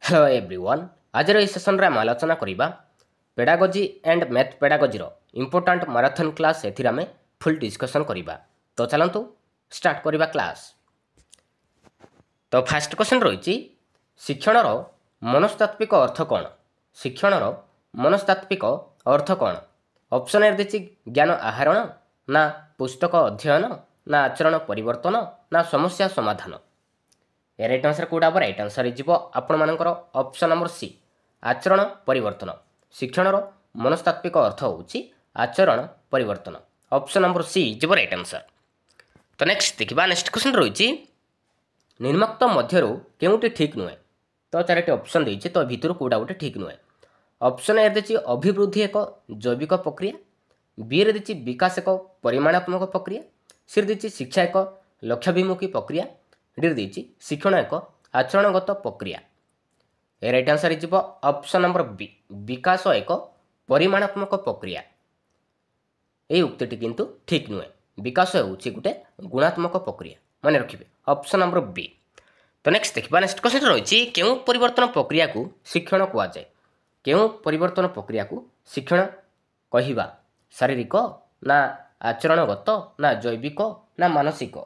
Hello everyone आज session रे आलोचना करवा pedagogy and math pedagogy important marathon class एमें फुल डिस्कसन करवा। तो चलतु स्टार्ट करवा क्लास। तो फास्ट क्वेश्चन रही शिक्षण मनस्तात्विक अर्थ कौन? शिक्षण मनस्तात्विक अर्थ कौन? ऑप्शन ए दी ज्ञान आहरण ना पुस्तक अध्ययन ना आचरण परिवर्तन ना समस्या समाधान। राइट आंसर कौटा हम राइट आंसर आपण मानकर ऑप्शन नंबर सी आचरण परिवर्तन। शिक्षण मनस्तात्विक अर्थ होची आचरण परिवर्तन। Option number C is right answer. तो नेक्स्ट देखिबा नेक्स्ट क्वेश्चन रही निम्नोक्त मध्यरु केउटी ठीक नुहे। तो चारोटी ऑप्शन देछि तो भितर कौटा गोटे ठीक नुहे। ऑप्शन ए देछि अभिवृद्धि एक जैविक प्रक्रिया, बी रे देछि विकास एक परिमाणात्मक प्रक्रिया, सी देछि शिक्षा एक लक्ष्याभिमुखी प्रक्रिया, डी देछि शिक्षण एक आचरणगत प्रक्रिया। Right answer is option number B विकास एक परिमाणात्मक प्रक्रिया। ये उक्ति किंतु ठीक नुहे। विकास होउछि गोटे गुणात्मक प्रक्रिया मन रखिबे ऑप्शन नंबर बी। तो नेक्स्ट देखिबा नेक्स्ट क्वेश्चन रही केउ परिवर्तन प्रक्रिया को शिक्षण कुआ जाय? केउ परिवर्तन प्रक्रिया को शिक्षण कहिबा? शारीरिक ना आचरणगत ना जैविक ना मानसिक?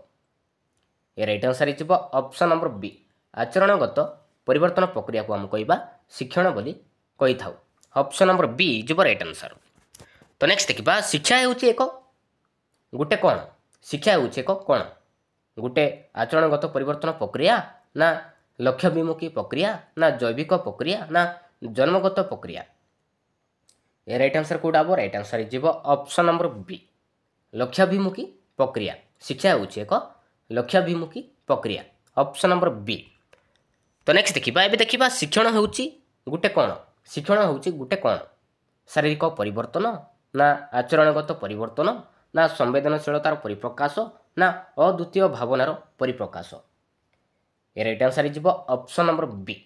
Right answer is option number B आचरणगत परिवर्तन प्रक्रिया को हम कहवा शिक्षण बोली कही था। Option number B is right answer. तो नेक्स्ट देखिबा शिक्षा होउछि एक गोटे कौन? शिक्षा होउछि एक कौन? गोटे आचरणगत परिवर्तन प्रक्रिया ना लक्ष्याभिमुखी प्रक्रिया ना जैविक प्रक्रिया ना जन्मगत प्रक्रिया? राइट आंसर कौटा हम right answer is option number B लक्ष्याभिमुखी प्रक्रिया। शिक्षा होउछि एक लक्ष्याभिमुखी प्रक्रिया ऑप्शन नंबर बी। तो नेक्स्ट देखिबा एबे देखिबा शिक्षण होउछि गोटे कौन? शिक्षण होउछि गोटे कौन? शारीरिक परिवर्तन ना आचरणगत परिवर्तन ना संवेदनशीलतार परिप्रकाश ना अद्वितीय भावनार परिप्रकाश? Right answer is option number B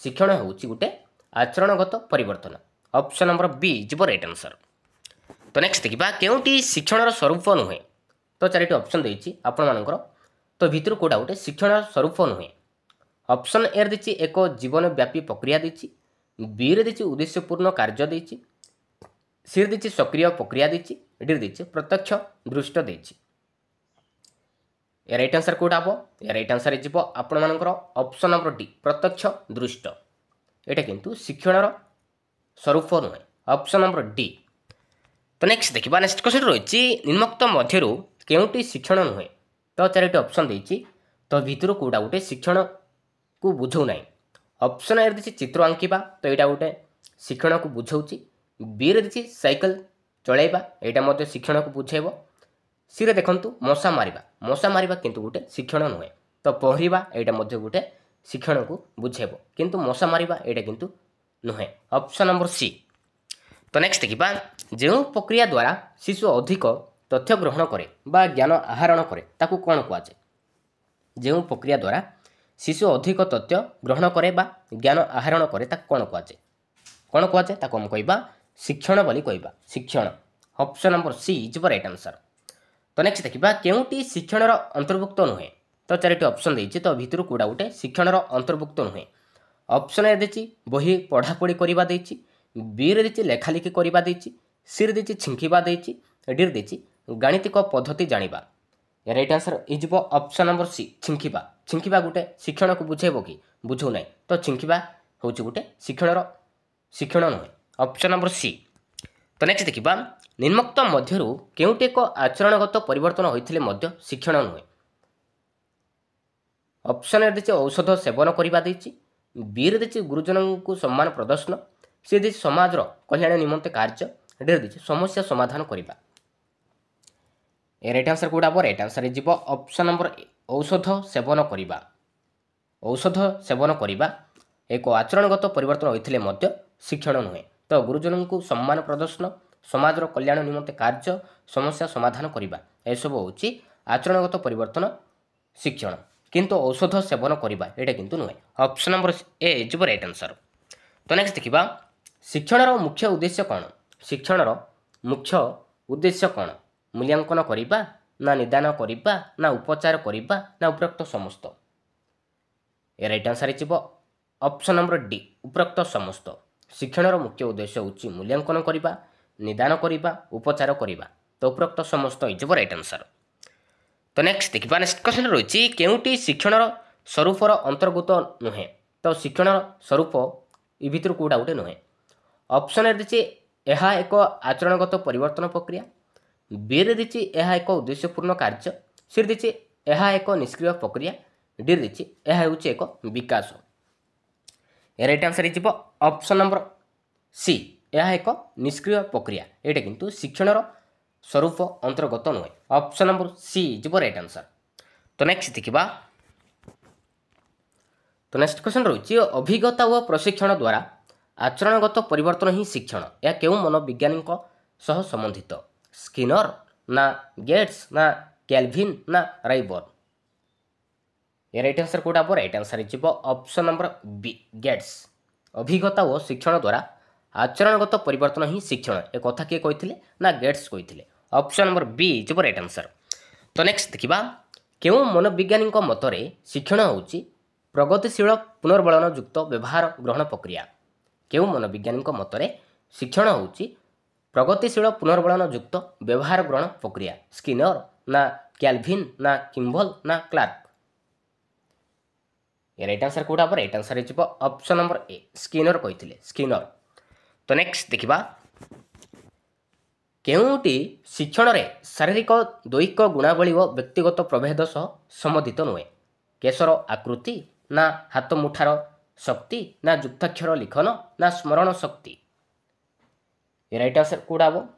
शिक्षण होउछि गोटे आचरणगत परिवर्तन option number B is right answer. तो नेक्स्ट देखिबा केउटी शिक्षणर स्वरूप नुहे। तो चारिटी ऑप्शन देछि आपण मानकर तो भितर कोडा गोटे शिक्षण स्वरूप नुहे। ऑप्शन ए देछि एक जीवन व्यापी प्रक्रिया देछि, बी रे देछि उद्देश्यपूर्ण कार्य देछि, सी देछि सक्रिय प्रक्रिया देछि, डी देछि प्रत्यक्ष दृष्ट देछि। राइट आंसर कोडा हम राइट आंसर इज आपण मानकर ऑप्शन नंबर डी प्रत्यक्ष दृष्ट। एटा किंतु शिक्षणर स्वरूप नुहे ऑप्शन नंबर डी। तो नेक्स्ट देखिबा नेक्स्ट क्वेश्चन रही निम्नोक्त मध्यरु केउटी शिक्षण नुहे। तो चारोटी ऑप्शन देछि तो भितर कौटा गोटे शिक्षण को बुझौ नाही। ऑप्शन ए देछि चित्र आंकिबा तो एटा गोटे शिक्षण को बुझौछि, बी रे देछि साइकिल चलाइबा एटा मध्ये शिक्षण को बुझेबो, सी रे देखंतु मशा मारिबा किंतु गोटे शिक्षण नुहे। तो पहरिबा एटा मध्ये गोटे शिक्षण को बुझेबो किंतु मशा मारिबा एटा किंतु नुहे ऑप्शन नंबर सी। तो नेक्स्ट देखिबा जो प्रक्रिया द्वारा शिशु अधिक तथ्य ग्रहण करे बा ज्ञान आहरण करे ताकू कौन कुआ जाय? जो प्रक्रिया द्वारा शिशु अधिक तथ्य ग्रहण करे बा ज्ञान आहरण करे ताकू कौन कुआ जाय? कौन कुआ जाय ताकू हम कहबा शिक्षण बोली कहबा शिक्षण option number C is right answer. तो नेक्स्ट देखिबा केउटी शिक्षणर अंतर्भुक्त नुहे। तो चारोटी ऑप्शन देछि तो भितर कोडा गोटे शिक्षणर अंतर्भुक्त नुहे। ऑप्शन ए देछि बही पढ़ापढ़ी करबा देछि, बी रे देछि लेखालेखी करबा देछि, सी रे देछि छिंकिबा देछि, डी रे देछि गाणितिक पद्धति जानिबा। Right answer is option number C छिंकिबा। छिंकिबा गोटे शिक्षण को बुझेबो कि बुझौ नाही। तो छिंकिबा होउछि गोटे शिक्षण नुहे ऑप्शन नंबर सी। तो नेक्स्ट देखिबा निम्नोक्त मध्यरु केउटे एक आचरणगत परिवर्तन होइथिले मध्य शिक्षण नुहे। ऑप्शन ए देछि औषध सेवन करबा देछि, बी रे देछि गुरुजन को सम्मान प्रदर्शन, सी देछि समाजर कल्याण निमंते कार्य, डी रे देछि समस्या समाधान करबा। राइट आंसर कौटा हम right answer is option number औषध सेवन करबा। औषध सेवन करबा एक आचरणगत परिवर्तन होइथिले मध्य शिक्षण नुहे। तो गुरुजन को सम्मान प्रदर्शन, समाजर कल्याण निमंते कार्य, समस्या समाधान करबा ए सब होउछि आचरणगत परिवर्तन शिक्षण किंतु औषध सेवन करबा एटा किंतु नुहे option number A is right answer. तो नेक्स्ट देखिबा शिक्षणर मुख्य उद्देश्य कौन? शिक्षणर मुख्य उद्देश्य कौन? मूल्यांकन करिबा ना निदान करिबा ना उपचार करिबा ना उपरोक्त समस्त? Right answer is option number D उपरोक्त समस्त शिक्षण मुख्य उद्देश्य होची मूल्यांकन करने निदान करने उपचार करने तो उपरोक्त समस्त इज राइट आंसर। तो नेक्स्ट देखा नेक्स्ट क्वेश्चन रही केउटी शिक्षण स्वरूपर अंतर्गत नुहे तो शिक्षण स्वरूप इ भितर कौटा गोटे नुहे ऑप्शन ए देछि यह एक आचरणगत परिवर्तन प्रक्रिया बी रे देछि यह एक उद्देश्यपूर्ण कार्य सी देछि यह एक निष्क्रिय प्रक्रिया डी देछि यह होछि एक विकास। राइट आंसर हो ऑप्शन नंबर सी यह एक निष्क्रिय प्रक्रिया एटा किंतु शिक्षण स्वरूप अंतर्गत नुहे option number C is right answer. तो नेक्स्ट देखिबा तो नेक्स्ट क्वेश्चन रही अभिज्ञता व प्रशिक्षण द्वारा आचरणगत परिवर्तन ही शिक्षण यह क्यों मनोविज्ञानी सह संबंधित स्किनर ना गेट्स ना कैल्विन ना राइबर्न। राइट आंसर कौटा हम राइट आंसर हो ऑप्शन नंबर बी गेट्स अभिज्ञता व शिक्षण द्वारा आचरणगत परिवर्तन ही शिक्षण एक कथा किए कही ना गेट्स कही option number B is right answer. तो नेक्स्ट देखिबा क्यों मनोविज्ञानी मतरे शिक्षण होची प्रगतिशील पुनर्बलन युक्त व्यवहार ग्रहण प्रक्रिया क्यों मनोविज्ञानी मतरे शिक्षण होची प्रगतिशील पुनर्बलन युक्त व्यवहार ग्रहण प्रक्रिया स्किनर ना कैल्विन ना किम्बल ना क्लार्क। राइट आंसर कौटा हम राइट आंसर हो ऑप्शन नंबर ए स्किनर कही स्किनर। तो नेक्स्ट देखिबा केउटी शिक्षण रे शारीरिक दैहिक गुणावली व व्यक्तिगत प्रभेद सह संबंधित नुहे केशर आकृति ना हाथ मुठार शक्ति ना युक्ताक्षर लिखन ना स्मरण शक्ति। राइट आंसर कौटा हम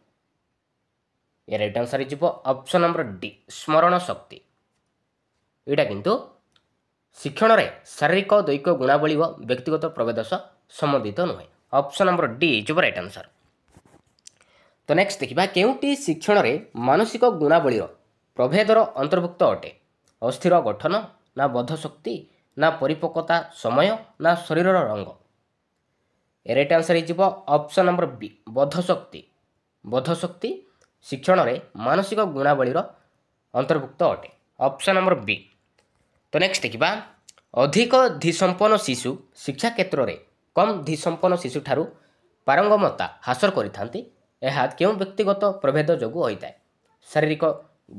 राइट आंसर हो ऑप्शन नंबर डी स्मरण शक्ति यहाँ किंतु शिक्षण रे शारीरिक दैहिक गुणावली व व्यक्तिगत प्रभेद सह संबंधित नुहे option number D is right answer. तो नेक्स्ट देखिबा केउटी शिक्षण रे मानसिक गुणावलीर प्रभेदर अंतर्भुक्त अटे अस्थिर गठन ना बोध शक्ति ना परिपक्वता समय ना शरीर रंग। राइट आंसर हो ऑप्शन नंबर बी बोध शक्ति शिक्षण रे मानसिक गुणावलीर अंतर्भुक्त अटे ऑप्शन नंबर बी। तो नेक्स्ट देखिबा अधिक धीसंपन्न शिशु शिक्षा क्षेत्र में कम धीसंपन्न शिशु ठारू पारंगमता हासिल करिथांती यह क्यों व्यक्तिगत प्रभेद जोगु होता है शारीरिक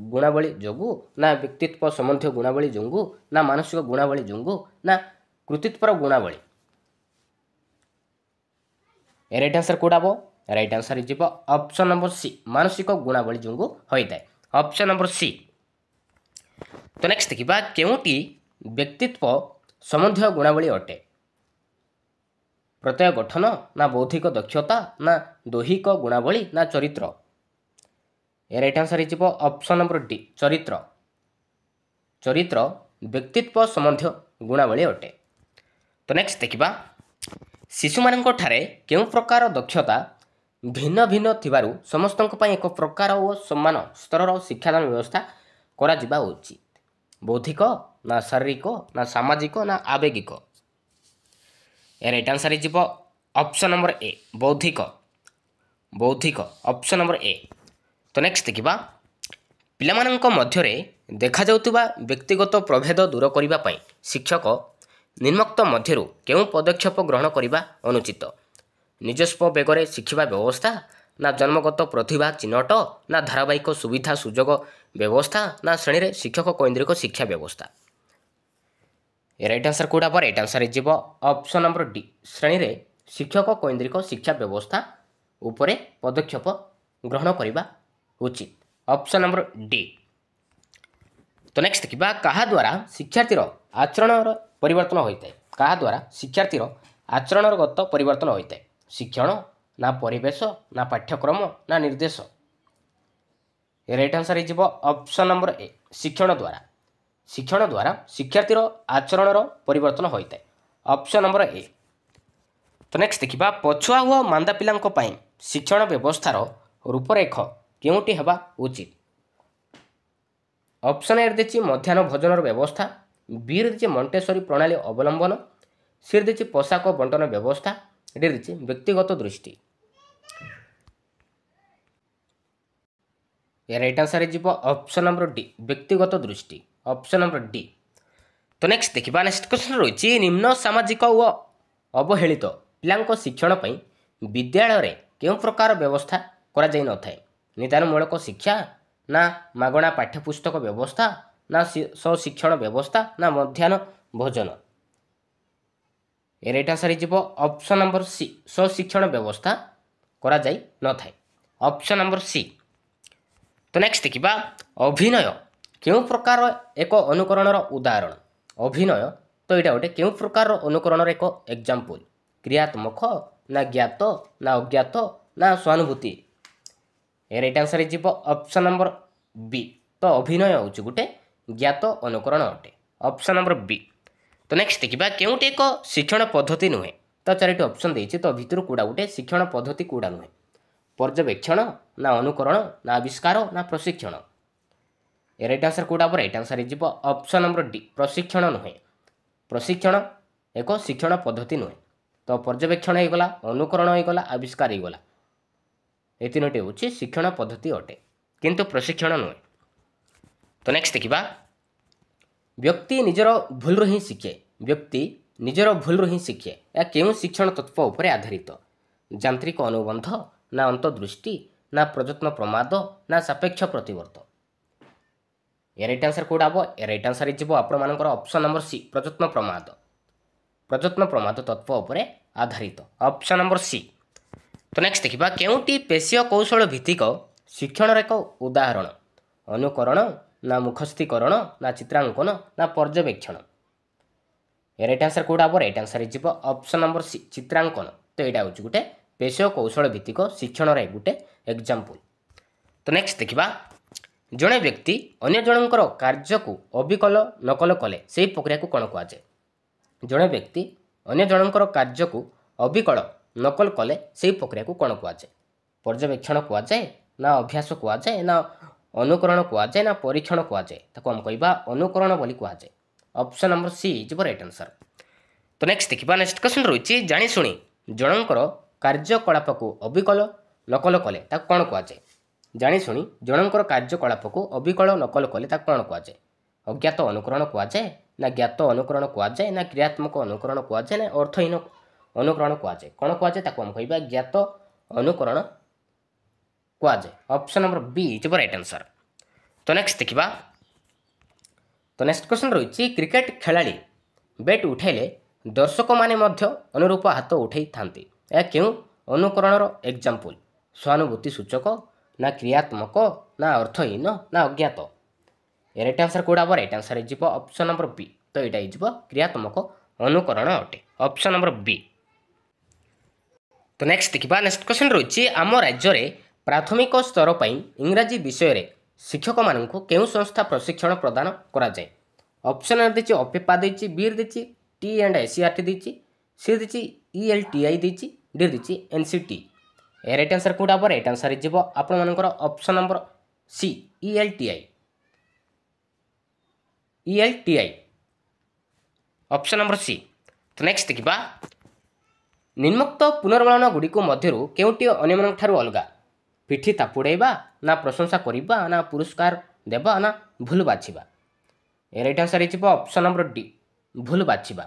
गुणावली जोगु ना व्यक्तित्व संबंधी गुणावली जोगु ना मानसिक गुणावली जोगु ना कृतित्वर गुणावली। राइट आंसर कौटा हम राइट आंसर हो ऑप्शन नंबर सी मानसिक गुणावली जोगु होता है ऑप्शन नंबर सी। तो नेक्स्ट देखिबा केउटी व्यक्तित्व संबंधी गुणावली अटे प्रत्यय गठन ना बौद्धिक दक्षता ना दैहिक गुणावली ना चरित्र। राइट आंसर हो ऑप्शन नंबर डी चरित्र व्यक्तित्व संबंधी गुणावली अटे। तो नेक्स्ट देखिबा शिशु मानक ठारे केउं प्रकार दक्षता भिन्न भिन्न थिबारु समस्तक पई एक प्रकार और समान स्तर शिक्षादान व्यवस्था करा जिबा उचित बौद्धिक ना शारीरिक ना सामाजिक ना आवेगिक। राइट आंसर हो ऑप्शन नंबर ए बौद्धिक ऑप्शन नंबर ए। तो नेक्स्ट देखिबा पिलामानंक मध्यरे देखा जाउतबा व्यक्तिगत प्रभेद दूर करिबा पई शिक्षक निम्नोक्त मध्यरु केउं पदक्षेप ग्रहण करिबा अनुचित निजस्व बेगरे शिखिबा व्यवस्था ना जन्मगत प्रतिभा चिन्हट ना धारावाहिक सुविधा सुजोग व्यवस्था ना श्रेणी रे शिक्षक केन्द्रिक शिक्षा व्यवस्था। राइट आंसर कौटा हम राइट आंसर हो ऑप्शन नंबर डी श्रेणी रे शिक्षक केन्द्रिक शिक्षा व्यवस्था उपरे पदक्षेप ग्रहण करने उचित ऑप्शन नंबर डी। तो नेक्स्ट देखिबा कहा द्वारा शिक्षार्थीर आचरण परिवर्तन होता है कहा द्वारा शिक्षार्थीर आचरणगत परिवर्तन होता है शिक्षण ना परिवेश ना पाठ्यक्रम ना निर्देश। राइट आंसर हो ऑप्शन नंबर ए शिक्षण द्वारा शिक्षार्थीर आचरण परिवर्तन होता है ऑप्शन नंबर ए। तो नेक्स्ट देखिबा पछुआ व मांदा पिलांको पई शिक्षण व्यवस्थार रूपरेख केउटी हेबा उचित ऑप्शन ए देछि मध्याह्न भोजन व्यवस्था बी देछि मॉन्टेसरी प्रणाली अवलंबन सी देछि पोशाक बंटन व्यवस्था डी देछि व्यक्तिगत दृष्टि। राइट आंसर हो ऑप्शन नंबर डी व्यक्तिगत दृष्टि ऑप्शन नंबर डी। तो नेक्स्ट देखिबा नेक्स्ट क्वेश्चन रही निम्न सामाजिक व ଅବହେଳିତ ପିଲାଙ୍କ ଶିକ୍ଷଣ ପାଇଁ ବିଦ୍ୟାଳୟରେ କେଉଁ ପ୍ରକାର ବ୍ୟବସ୍ଥା କରାଯାଇ ନଥାଏ? ନିଦାନମୂଳକ ଶିକ୍ଷା, ନା ମାଗଣା ପାଠ୍ୟପୁସ୍ତକ ବ୍ୟବସ୍ଥା, ନା ସ୍ୱଶିକ୍ଷଣ ବ୍ୟବସ୍ଥା, ନା ମଧ୍ୟାହ୍ନ ଭୋଜନ? ରାଇଟ୍ ଆନ୍ସର ହେଇଯିବ ଅପସନ୍ ନମ୍ବର ସି, ସ୍ୱଶିକ୍ଷଣ ବ୍ୟବସ୍ଥା କରାଯାଇ ନଥାଏ। Option number C. ତ ନେକ୍ସଟ ଦେଖିବା ଅଭିନୟ କେଉଁ ପ୍ରକାର ଏକ ଅନୁକରଣର ଉଦାହରଣ? ଅଭିନୟ ତ ଏଇଟା ଗୋଟେ କେଉଁ ପ୍ରକାରର ଅନୁକରଣର ଏକ ଏକ୍ଜାମ୍ପଲ? କ୍ରିୟାତ୍ମକ, ନା ଜ୍ଞାତ, ନା ଅଜ୍ଞାତ, ନା ସହାନୁଭୂତି? ରାଇଟ୍ ଆନ୍ସର ହେଇଯିବ ଅପସନ୍ ନମ୍ବର ବି। ତ ଅଭିନୟ ହେଉଛି ଗୋଟେ ଜ୍ଞାତ ଅନୁକରଣ ଅଟେ। ଅପସନ୍ ନମ୍ବର ବି। ତ ନେକ୍ସଟ ଦେଖିବା କେଉଁଟି ଏକ ଶିକ୍ଷଣ ପଦ୍ଧତି ନୁହେଁ? ତ ଚାରିଟି ଅପସନ୍ ଦେଇଛି, ତ ଭିତରୁ କୋଉଟା ଗୋଟେ ଶିକ୍ଷଣ ପଦ୍ଧତି କୋଉଟା ନୁହେଁ? ପର୍ଯ୍ୟବେକ୍ଷଣ, ନା ଅନୁକରଣ, ନା ଆବିଷ୍କାର, ନା ପ୍ରଶିକ୍ଷଣ? ରାଇଟ୍ ଆନ୍ସର କୋଉଟା ହେବ? ରାଇଟ୍ ଆନ୍ସର ହେଇଯିବ ଅପସନ୍ ନମ୍ବର ଡି, ପ୍ରଶିକ୍ଷଣ ନୁହେଁ। ପ୍ରଶିକ୍ଷଣ ଏକ ଶିକ୍ଷଣ ପଦ୍ଧତି ନୁହେଁ। ତ ପର୍ଯ୍ୟବେକ୍ଷଣ ହେଇଗଲା, ଅନୁକରଣ ହେଇଗଲା, ଆବିଷ୍କାର ହେଇଗଲା, ଏ ତିନୋଟି ହେଉଛି ଶିକ୍ଷଣ ପଦ୍ଧତି ଅଟେ, କିନ୍ତୁ ପ୍ରଶିକ୍ଷଣ ନୁହେଁ। ତ ନେକ୍ସଟ ଦେଖିବା ବ୍ୟକ୍ତି ନିଜର ଭୁଲରୁ ହିଁ ଶିଖେ। ବ୍ୟକ୍ତି ନିଜର ଭୁଲରୁ ହିଁ ଶିଖେ, ଏହା କେଉଁ ଶିକ୍ଷଣ ତତ୍ତ୍ୱ ଉପରେ ଆଧାରିତ? ଯାନ୍ତ୍ରିକ ଅନୁବନ୍ଧ, ନା ଅନ୍ତର୍ଦୃଷ୍ଟି, ନା ପ୍ରଯତ୍ନ ପ୍ରମାଦ, ନା ସାପେକ୍ଷ ପ୍ରତିବର୍ତ୍ତ? ରାଇଟ୍ ଆନ୍ସର କୋଉଟା ହେବ? ରାଇଟ୍ ଆନ୍ସର ହେଇଯିବ ଆପଣମାନଙ୍କର ଅପସନ୍ ନମ୍ବର ସି, ପ୍ରଯତ୍ନ ପ୍ରମାଦ। ପ୍ରଯତ୍ନ ପ୍ରମାଦ ତତ୍ତ୍ୱ ଉପରେ ଆଧାରିତ। Option number C. ତ ନେକ୍ସଟ ଦେଖିବା କେଉଁଟି ପେଶୀୟ କୌଶଳ ଭିତ୍ତିକ ଶିକ୍ଷଣର ଏକ ଉଦାହରଣ? ଅନୁକରଣ, ନା ମୁଖସ୍ଥୀକରଣ, ନା ଚିତ୍ରାଙ୍କନ, ନା ପର୍ଯ୍ୟବେକ୍ଷଣ? ରାଇଟ୍ ଆନ୍ସର କୋଉଟା ହେବ? ରାଇଟ୍ ଆନ୍ସର ହେଇଯିବ ଅପସନ୍ ନମ୍ବର ସି, ଚିତ୍ରାଙ୍କନ। ତ ଏଇଟା ହେଉଛି ଗୋଟେ ପେଶୀୟ କୌଶଳ ଭିତ୍ତିକ ଶିକ୍ଷଣର ଗୋଟେ ଏକ୍ଜାମ୍ପଲ। ତ ନେକ୍ସଟ ଦେଖିବା ଜଣେ ବ୍ୟକ୍ତି ଅନ୍ୟ ଜଣଙ୍କର କାର୍ଯ୍ୟକୁ ଅବିକଳ ନକଲ କଲେ ସେହି ପ୍ରକ୍ରିୟାକୁ କ'ଣ କୁହାଯାଏ? ଜଣେ ବ୍ୟକ୍ତି ଅନ୍ୟ ଜଣଙ୍କର କାର୍ଯ୍ୟକୁ ଅବିକଳ ନକଲ କଲେ ସେହି ପ୍ରକ୍ରିୟାକୁ କ'ଣ କୁହାଯାଏ? ପର୍ଯ୍ୟବେକ୍ଷଣ କୁହାଯାଏ, ନା ଅଭ୍ୟାସ କୁହାଯାଏ, ନା ଅନୁକରଣ କୁହାଯାଏ, ନା ପରୀକ୍ଷଣ କୁହାଯାଏ? ତାକୁ ଆମେ କହିବା ଅନୁକରଣ ବୋଲି କୁହାଯାଏ। ଅପସନ୍ ନମ୍ବର ସି ହେଇଯିବ ରାଇଟ୍ ଆନ୍ସର। ତ ନେକ୍ସଟ ଦେଖିବା ନେକ୍ସଟ କ୍ୱେଶ୍ଚନ୍ ରହିଛି ଜାଣିଶୁଣି ଜଣଙ୍କର କାର୍ଯ୍ୟକଳାପକୁ ଅବିକଳ ନକଲ କଲେ ତାକୁ କ'ଣ କୁହାଯାଏ? ଜାଣିଶୁଣି ଜଣଙ୍କର କାର୍ଯ୍ୟକଳାପକୁ ଅବିକଳ ନକଲ କଲେ ତାକୁ କ'ଣ କୁହାଯାଏ? ଅଜ୍ଞାତ ଅନୁକରଣ କୁହାଯାଏ, ନା ଜ୍ଞାତ ଅନୁକରଣ କୁହାଯାଏ, ନା କ୍ରିୟାତ୍ମକ ଅନୁକରଣ କୁହାଯାଏ, ନା ଅର୍ଥହୀନ ଅନୁକରଣ କୁହାଯାଏ? କ'ଣ କୁହାଯାଏ? ତାକୁ ଆମେ କହିବା ଜ୍ଞାତ ଅନୁକରଣ କୁହାଯାଏ। ଅପସନ୍ ନମ୍ବର ବି ହେଇଯିବ ରାଇଟ୍ ଆନ୍ସର। ତ ନେକ୍ସଟ ଦେଖିବା ତ ନେକ୍ସଟ କ୍ୱେଶ୍ଚନ୍ ରହିଛି କ୍ରିକେଟ ଖେଳାଳି ବ୍ୟାଟ୍ ଉଠାଇଲେ ଦର୍ଶକମାନେ ମଧ୍ୟ ଅନୁରୂପ ହାତ ଉଠାଇଥାନ୍ତି, ଏହା କେଉଁ ଅନୁକରଣର ଏକ୍ଜାମ୍ପଲ? ସହାନୁଭୂତି ସୂଚକ, ନା କ୍ରିୟାତ୍ମକ, ନା ଅର୍ଥହୀନ, ନା ଅଜ୍ଞାତ? ରାଇଟ୍ ଆନ୍ସର କୋଉଟା ହେବ? ରାଇଟ୍ ଆନ୍ସର ହେଇଯିବ ଅପସନ୍ ନମ୍ବର ବି। ତ ଏଇଟା ହେଇଯିବ କ୍ରିୟାତ୍ମକ ଅନୁକରଣ ଅଟେ। ଅପସନ୍ ନମ୍ବର ବି। ତ ନେକ୍ସଟ ଦେଖିବା ନେକ୍ସଟ କ୍ୱେଶ୍ଚନ୍ ରହିଛି ଆମ ରାଜ୍ୟରେ ପ୍ରାଥମିକ ସ୍ତର ପାଇଁ ଇଂରାଜୀ ବିଷୟରେ ଶିକ୍ଷକମାନଙ୍କୁ କେଉଁ ସଂସ୍ଥା ପ୍ରଶିକ୍ଷଣ ପ୍ରଦାନ କରାଯାଏ? ଅପସନ୍ ଏ ଦେଇଛି ଅପେପା ଦେଇଛି, ବି ଦେଇଛି T&SCRT ଦେଇଛି, ସି ଦେଇଛି ELTI ଦେଇଛି, ଡି ଦେଇଛି NCT। ରାଇଟ୍ ଆନ୍ସର କୋଉଟା ହେବ? ରାଇଟ୍ ଆନ୍ସର ହେଇଯିବ ଆପଣମାନଙ୍କର option number C, ELTI। Option number C. ତ ନେକ୍ସଟ ଦେଖିବା ନିମ୍ନୋକ୍ତ ପୁନର୍ମିଳନ ଗୁଡ଼ିକ ମଧ୍ୟରୁ କେଉଁଟି ଅନ୍ୟମାନଙ୍କ ଠାରୁ ଅଲଗା? ପିଠି ତାପୁଡ଼ାଇବା, ନା ପ୍ରଶଂସା କରିବା, ନା ପୁରସ୍କାର ଦେବା, ନା ଭୁଲ ବାଛିବା? ରାଇଟ୍ ଆନ୍ସର ହେଇଯିବ ଅପସନ୍ ନମ୍ବର ଡି, ଭୁଲ ବାଛିବା।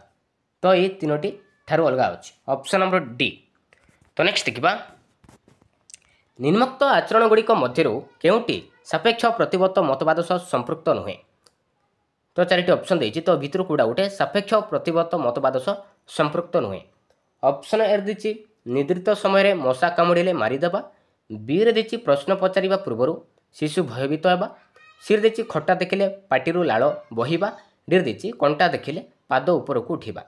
ତ ଏଇ ତିନୋଟି ଠାରୁ ଅଲଗା ଅଛି। Option number D. ତ ନେକ୍ସଟ ଦେଖିବା ନିମ୍ନୋକ୍ତ ଆଚରଣ ଗୁଡ଼ିକ ମଧ୍ୟରୁ କେଉଁଟି ସାପେକ୍ଷ ପ୍ରତିବର୍ତ୍ତ ମତବାଦ ସହ ସମ୍ପୃକ୍ତ ନୁହେଁ? ତ ଚାରିଟି ଅପସନ୍ ଦେଇଛି, ତ ଭିତରୁ କୋଉଟା ଗୋଟେ ସାପେକ୍ଷ ପ୍ରତିବର୍ତ୍ତ ମତବାଦ ସହ ସମ୍ପୃକ୍ତ ନୁହେଁ? ଅପସନ୍ ଏ ଦେଇଛି ନିର୍ଦ୍ଦିଷ୍ଟ ସମୟରେ ମଶା କାମୁଡ଼ିଲେ ମାରିଦେବା, ବିରେ ଦେଇଛି ପ୍ରଶ୍ନ ପଚାରିବା ପୂର୍ବରୁ ଶିଶୁ ଭୟଭୀତ ହେବା, ସିରେ ଦେଇଛି ଖଟା ଦେଖିଲେ ପାଟିରୁ ଲାଳ ବହିବା, ଡିରେ ଦେଇଛି କଣ୍ଟା ଦେଖିଲେ ପାଦ ଉପରକୁ ଉଠିବା?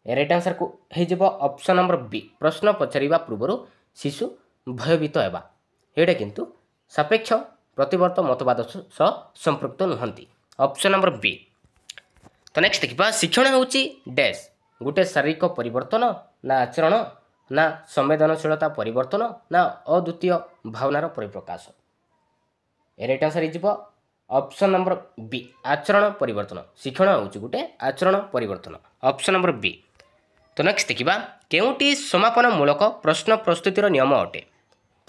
ରାଇଟ୍ ଆନ୍ସର ହେଇଯିବ ଅପସନ୍ ନମ୍ବର ବି, ପ୍ରଶ୍ନ ପଚାରିବା ପୂର୍ବରୁ ଶିଶୁ ଭୟଭୀତ ହେବା। ଏଇଟା କିନ୍ତୁ ସାପେକ୍ଷ ପ୍ରତିବର୍ତ୍ତ ମତବାଦ ସହ ସମ୍ପୃକ୍ତ ନୁହନ୍ତି। ଅପସନ୍ ନମ୍ବର ବି। ତ ନେକ୍ସଟ ଦେଖିବା ଶିକ୍ଷଣ ହେଉଛି ଡ୍ୟାସ୍ ଗୋଟେ ଶାରୀରିକ ପରିବର୍ତ୍ତନ, ନା ଆଚରଣ, ନା ସମ୍ବେଦନଶୀଳତା ପରିବର୍ତ୍ତନ, ନା ଅଦ୍ୱିତୀୟ ଭାବନାର ପରିପ୍ରକାଶ? ରାଇଟ୍ ଆନ୍ସର ହେଇଯିବ ଅପସନ୍ ନମ୍ବର ବି, ଆଚରଣ ପରିବର୍ତ୍ତନ। ଶିକ୍ଷଣ ହେଉଛି ଗୋଟେ ଆଚରଣ ପରିବର୍ତ୍ତନ। ଅପସନ୍ ନମ୍ବର ବି। ତ ନେକ୍ସଟ ଦେଖିବା କେଉଁଟି ସମାପନମୂଳକ ପ୍ରଶ୍ନ ପ୍ରସ୍ତୁତିର ନିୟମ ଅଟେ?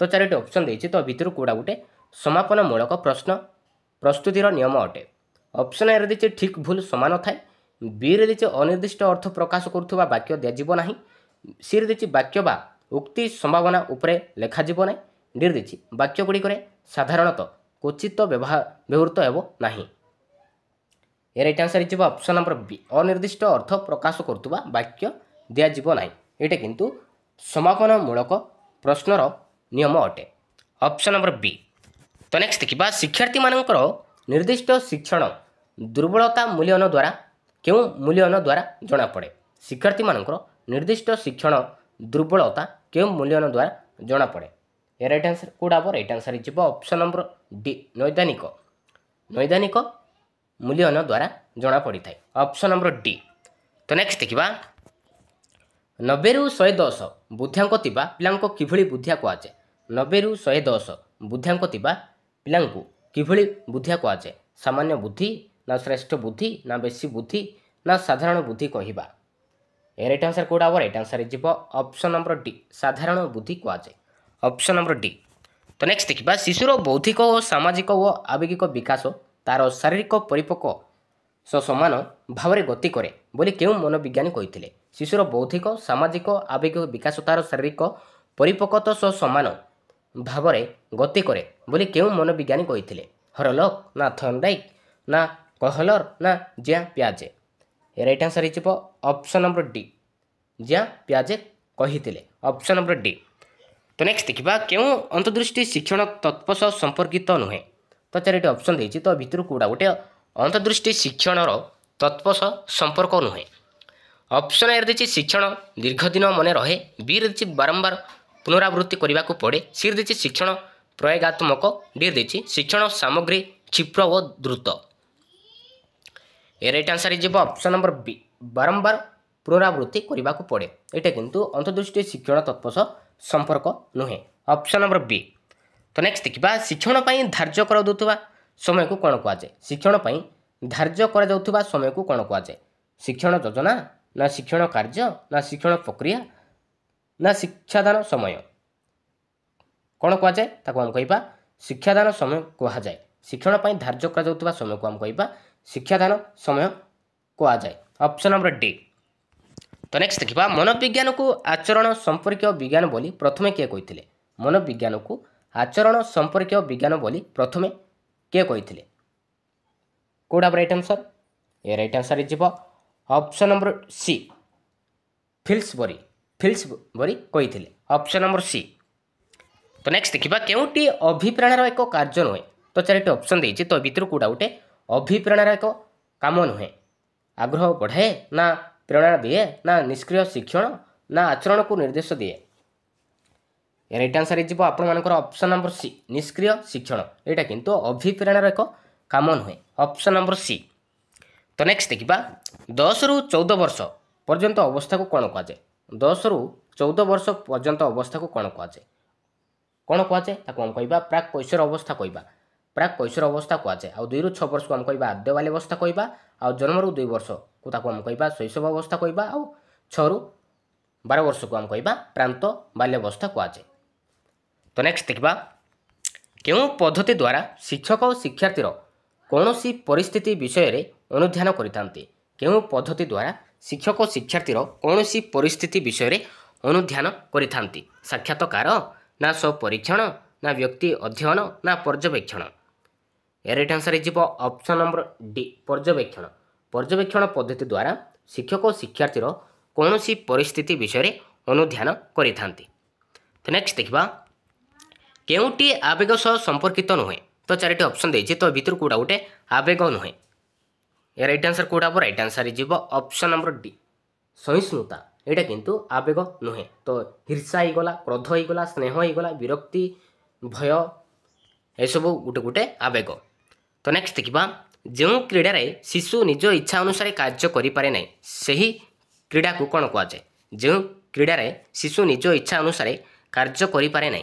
ତ ଚାରିଟି ଅପସନ୍ ଦେଇଛି, ତ ଭିତରୁ କୋଉଟା ଗୋଟେ ସମାପନମୂଳକ ପ୍ରଶ୍ନ ପ୍ରସ୍ତୁତିର ନିୟମ ଅଟେ? ଅପସନ୍ ଏରେ ଦେଇଛି ଠିକ୍ ଭୁଲ ସମାନ ଥାଏ, ବିରେ ଦେଇଛି ଅନିର୍ଦ୍ଦିଷ୍ଟ ଅର୍ଥ ପ୍ରକାଶ କରୁଥିବା ବାକ୍ୟ ଦିଆଯିବ ନାହିଁ, सी रही वाक्य बा उक्ति संभावना उपरे लेखाजिब ना डी रही वाक्य गुड़िक साधारणतः क्वचित व्यवहृत हेब नहीं। यार राइट आंसर हो ऑप्शन नंबर बी अनिर्दिष्ट अर्थ प्रकाश करुवा वाक्य दिज्व ना। ये किंतु समापनमूलक प्रश्नर नियम अटे। Option number B. तो नेक्स्ट देखिए शिक्षार्थी मानकर निर्दिष्ट शिक्षण दुर्बलता मूल्यांकन द्वारा क्यों मूल्यांकन द्वारा जना पड़े। शिक्षार्थी मानकर निर्दिष्ट शिक्षण दुर्बलता क्यों मूल्यांकन द्वारा जना पड़े। ये राइट आंसर कौटा हम राइट आंसर हो ऑप्शन नंबर डी नैदानिक नैदानिक मूल्यांकन द्वारा जना पड़ी था। Option number D. तो नेक्स्ट देखिए 90 ରୁ 110 बुद्धियांक थिबा पिलांको किभଳି बुद्धिया कुआजे। 90 ରୁ 110 बुद्धियांक थिबा पिलांको किभଳି बुद्धिया कुआजे। सामान्य बुद्धि ना श्रेष्ठ बुद्धि ना बेसी बुद्धि ना साधारण बुद्धि कहिबा। ए राइट आंसर कौटा हम राइट आंसर हो ऑप्शन नंबर डी साधारण बुद्धि कुआजे। Option number D. तो नेक्स्ट देखिए शिशुर बौद्धिक और सामाजिक और आवेगिक विकास तार शारीरिक परिपक्व समान भाव में गति करे बोली क्यों मनोविज्ञानी कही। शिशुर बौद्धिक सामाजिक आवेगिक विकास तार शारीरिक परिपक्वता सह समान भाव में गति करे बोली क्यों मनोविज्ञानी कही। हरलक ना थर्नडाइक ना कहलर ना जिया प्याजे। राइट आंसर हो ऑप्शन नंबर डी जिया प्याजे कही। Option number D. तो नेक्स्ट देखिए क्यों अंतर्दृष्टि शिक्षण तत्व सह संपर्कित नुहे। तो चार ऑप्शन देती तो भितर कौटा गोटे अंतर्दृष्टि शिक्षण तत्व सह संपर्क नुहे। ऑप्शन ए रही शिक्षण दीर्घदिन मन रहे। बी रही बारंबार पुनरावृत्ति करने को पड़े। सी रही शिक्षण प्रयोगात्मक। डी रही शिक्षण सामग्री क्षिप्र व द्रुत। ए राइट आंसर हो ऑप्शन नंबर बी बारंबार पुनरावृत्ति करने को पड़े। यहाँ किंतु अंतर्दृष्टि शिक्षण तत्व सह संपर्क नुहे। Option number B. तो नेक्स्ट देखिए शिक्षण धार्य कर समय को कौन कहुए। शिक्षण धार्य कर समय को कौन कहुए। शिक्षण योजना ना शिक्षण कार्य ना शिक्षण प्रक्रिया ना शिक्षादान समय कौन कहुए हम कह शिक्षादान समय कहुए। शिक्षण धार्य कर समय को हम कह शिक्षादान समय कहुए। Option number D. तो नेक्स्ट देखिए मनोविज्ञान को आचरण संपर्क विज्ञान बोली प्रथमे किए कही। मनोविज्ञान को आचरण संपर्क विज्ञान बोली प्रथमे किए कही। कौटा right answer. A right answer हो ऑप्शन नंबर सी फिल्सबरी कही। Option number C. तो नेक्स्ट देखिए केउटी अभिप्रेरणार एक कार्य नुहे। तो चार ऑप्शन देती तो भितर कौटा गोटे अभिप्रेरणार एक काम नुहे। आग्रह बढ़ाए ना प्रेरणा दिए ना निष्क्रिय शिक्षण ना आचरण को निर्देश दिए। राइट आंसर हो आपर ऑप्शन नंबर सी निष्क्रिय शिक्षण। यहाँ किंतु अभिप्रेरणार एक काम नुहे। Option number C. तो नेक्स्ट देखिए 10 ରୁ 14 वर्ष पर्यंत अवस्था को कौन कहुए। 10 ରୁ 14 वर्ष पर्यंत अवस्था को कौन कहुए। कौन कहुए हम कह प्राक कैशोर अवस्था कह प्राक कैशोर अवस्था कहुए। आ 2 ରୁ 6 वर्ष को हम कह आद्य बाल्यावस्था कह आ जन्म रू 2 वर्ष को हम कह शैशव अवस्था कह आ 6 ରୁ 12 वर्ष को हम कह प्रांत बाल्यावस्था कहुए। तो नेक्स्ट देखिए क्यों पद्धति द्वारा शिक्षक और शिक्षार्थीर कौन सी परिस्थिति विषय रे अनुध्यान करिथांती। क्यों पद्धति द्वारा शिक्षक और शिक्षार्थीर कौन सी परिस्थिति विषय रे अनुध्यान करिथांती। साक्षात्कार ना स्वपरीक्षण ना व्यक्ति अध्ययन ना पर्यवेक्षण। राइट आंसर हो ऑप्शन नंबर डी पर्यवेक्षण। पर्यवेक्षण पद्धति द्वारा शिक्षक और शिक्षार्थीर कौन सी परिस्थिति विषय रे अनुध्यान करिथांती। तो नेक्स्ट देखिए केउटी आवेग सह संपर्कित नुहे। तो चार ऑप्शन देती तो भितर कौटा गोटे आवेग नुहे। राइट आंसर कौटा हम राइट आंसर हो ऑप्शन नंबर डी सहिष्णुता। यहाँ किंतु आवेग नुहे। तो हिर्षा होगला क्रोध होगला स्नेह होगला विरक्ति भय एसबू गोटे गोटे आवेग। तो नेक्स्ट देखिए जो क्रीडार शिशु निज इच्छा अनुसार कार्य करें ना से क्रीड़ा को कौन कहुए। जो क्रीडार शिशु निज इच्छा अनुसार कार्य करें ना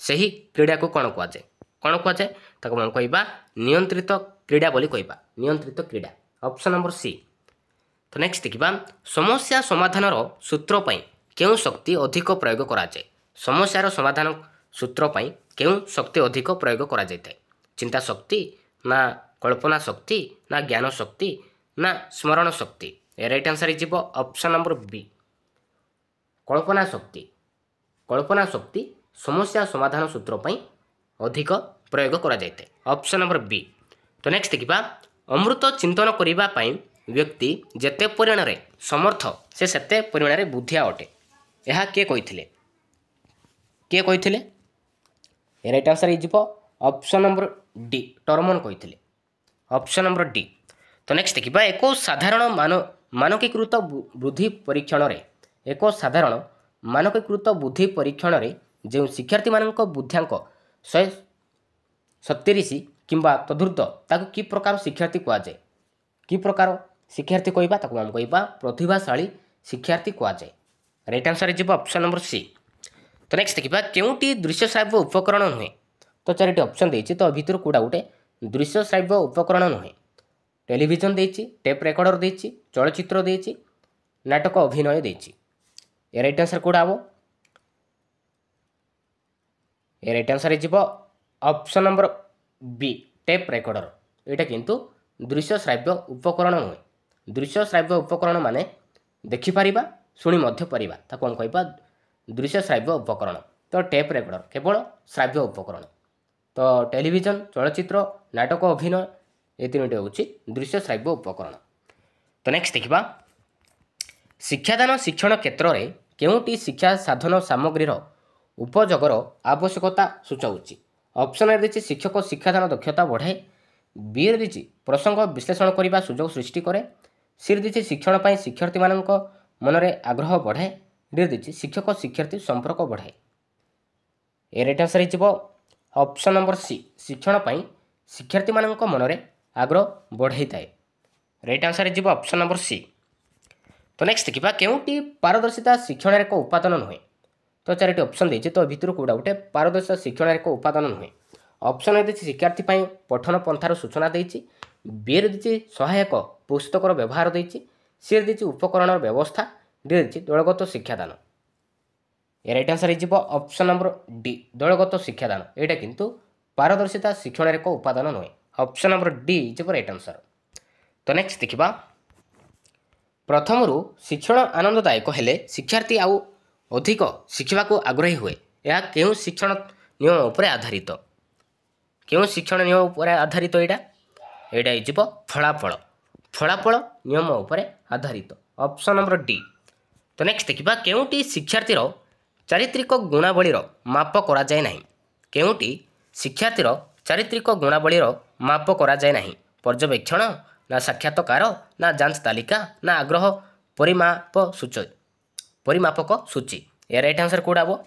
से क्रीड़ा को कौन कहुए। कौन कहुए हम कह नियंत्रित क्रीड़ा बोली कह नियंत्रित क्रीड़ा। Option number C. तो नेक्स्ट देखिए समस्या समाधान सूत्र क्यों शक्ति अधिक प्रयोग कराए। समस्यार समाधान सूत्र क्यों शक्ति अधिक प्रयोग करा जाए। चिंता शक्ति ना कल्पना शक्ति ना ज्ञान शक्ति ना स्मरण शक्ति। राइट आंसर हो ऑप्शन नंबर बी कल्पना शक्ति समस्या समाधान सूत्र पर अधिक प्रयोग करा जायते ऑप्शन नंबर बी। तो नेक्स्ट देखिबा अमृत चिंतन करिबा पई व्यक्ति जेते परिमाण रे समर्थ से सेते परिमाण रे बुद्धिया अटे यह के कहिथिले राइट आंसर हो ऑप्शन नंबर डी टर्मन कहिथिले ऑप्शन नंबर डी। तो नेक्स्ट देखिबा एक साधारण मानकीकृत बुद्धि परीक्षण रे एक साधारण मानकीकृत बुद्धि परीक्षण रे जो शिक्षार्थी मानक बुद्धियांक 170 किंबा तदूर्ध ताकू कि प्रकार शिक्षार्थी कहुए कि प्रकार शिक्षार्थी कहवा ताकू आम कहवा प्रतिभाशाली शिक्षार्थी कहुए राइट आंसर हो ऑप्शन नंबर सी। तो नेक्स्ट देखिबा केउटी दृश्य श्राव्य उपकरण नुहे तो 4टी ऑप्शन देछि तो भितर कोडा गोटे दृश्य श्राव्य उपकरण नुहे टेलीविजन देछि टेप रेकर्डर देछि चलचित्र देछि नाटक अभिनय देछि ए राइट आंसर कोडा हो ए राइट आंसर हो option number B tape recorder एटा किंतु दृश्य श्राव्य उपकरण नुहे दृश्य श्राव्य उपकरण माने देखि परिबा सुनी मध्य परिबा ताको हम कहबा दृश्य श्राव्य उपकरण। तो टेप रेकर्डर केवल श्राव्य उपकरण तो टेलीविजन चलचित्र नाटक अभिनय ये तीनोटी हूँ दृश्य श्राव्य उपकरण। तो नेक्स्ट देखिबा शिक्षादान शिक्षण क्षेत्र में केउटी शिक्षा साधन सामग्रीर उपयोगर आवश्यकता सूचाऊँच ऑप्शन ए दी शिक्षक शिक्षादान दक्षता बढ़ाए बी रे दी प्रसंग विश्लेषण करने सुजोग सृष्टि करे सी दी शिक्षण पर शिक्षार्थी मान मनरे आग्रह बढ़ाए डी दी शिक्षक शिक्षार्थी संपर्क बढ़ाए ए राइट आंसर हो ऑप्शन नंबर सी शिक्षण पर शिक्षार्थी मान मनरे आग्रह बढ़ाई थाए राइट आंसर हो ऑप्शन नंबर सी। तो नेक्स्ट देखिबा केउटी पारदर्शिता शिक्षण एक उपादान नुहे तो 4टी ऑप्शन देछि तो भितर कोडा गोटे पारदर्शिता शिक्षण एक उपादान नुहे ऑप्शन ए देछि शिक्षार्थी पई पठन पंथार सूचना देछि बी रे देछि सहायक पुस्तकर व्यवहार देछि सी रे देछि उपकरणर व्यवस्था डी देछि दलगत शिक्षादान ए राइट आंसर हो ऑप्शन नंबर डी दलगत शिक्षादान एटा किंतु पारदर्शिता शिक्षण एक उपादान नुहे option number D is right answer. तो नेक्स्ट देखिबा प्रथमरु शिक्षण आनंददायक हेले शिक्षार्थी आउ अधिक शिखा आग्रही हुए यह केउं शिक्षण नियम उपरे आधारित केउं शिक्षण नियम उपरे आधारित एटा हो फलाफल नियम उपरे आधारित ऑप्शन नंबर डी। तो नेक्स्ट देखिबा केउंटी शिक्षार्थीर चारित्रिक गुणावलीर माप करा जाय नाही केउंटी शिक्षार्थीर चारित्रिक गुणावलीर माप करा जाय नाही पर्यवेक्षण ना साक्षात्कार ना जांच तालिका ना आग्रह परिमापक सूची ए राइट आंसर कोडा हो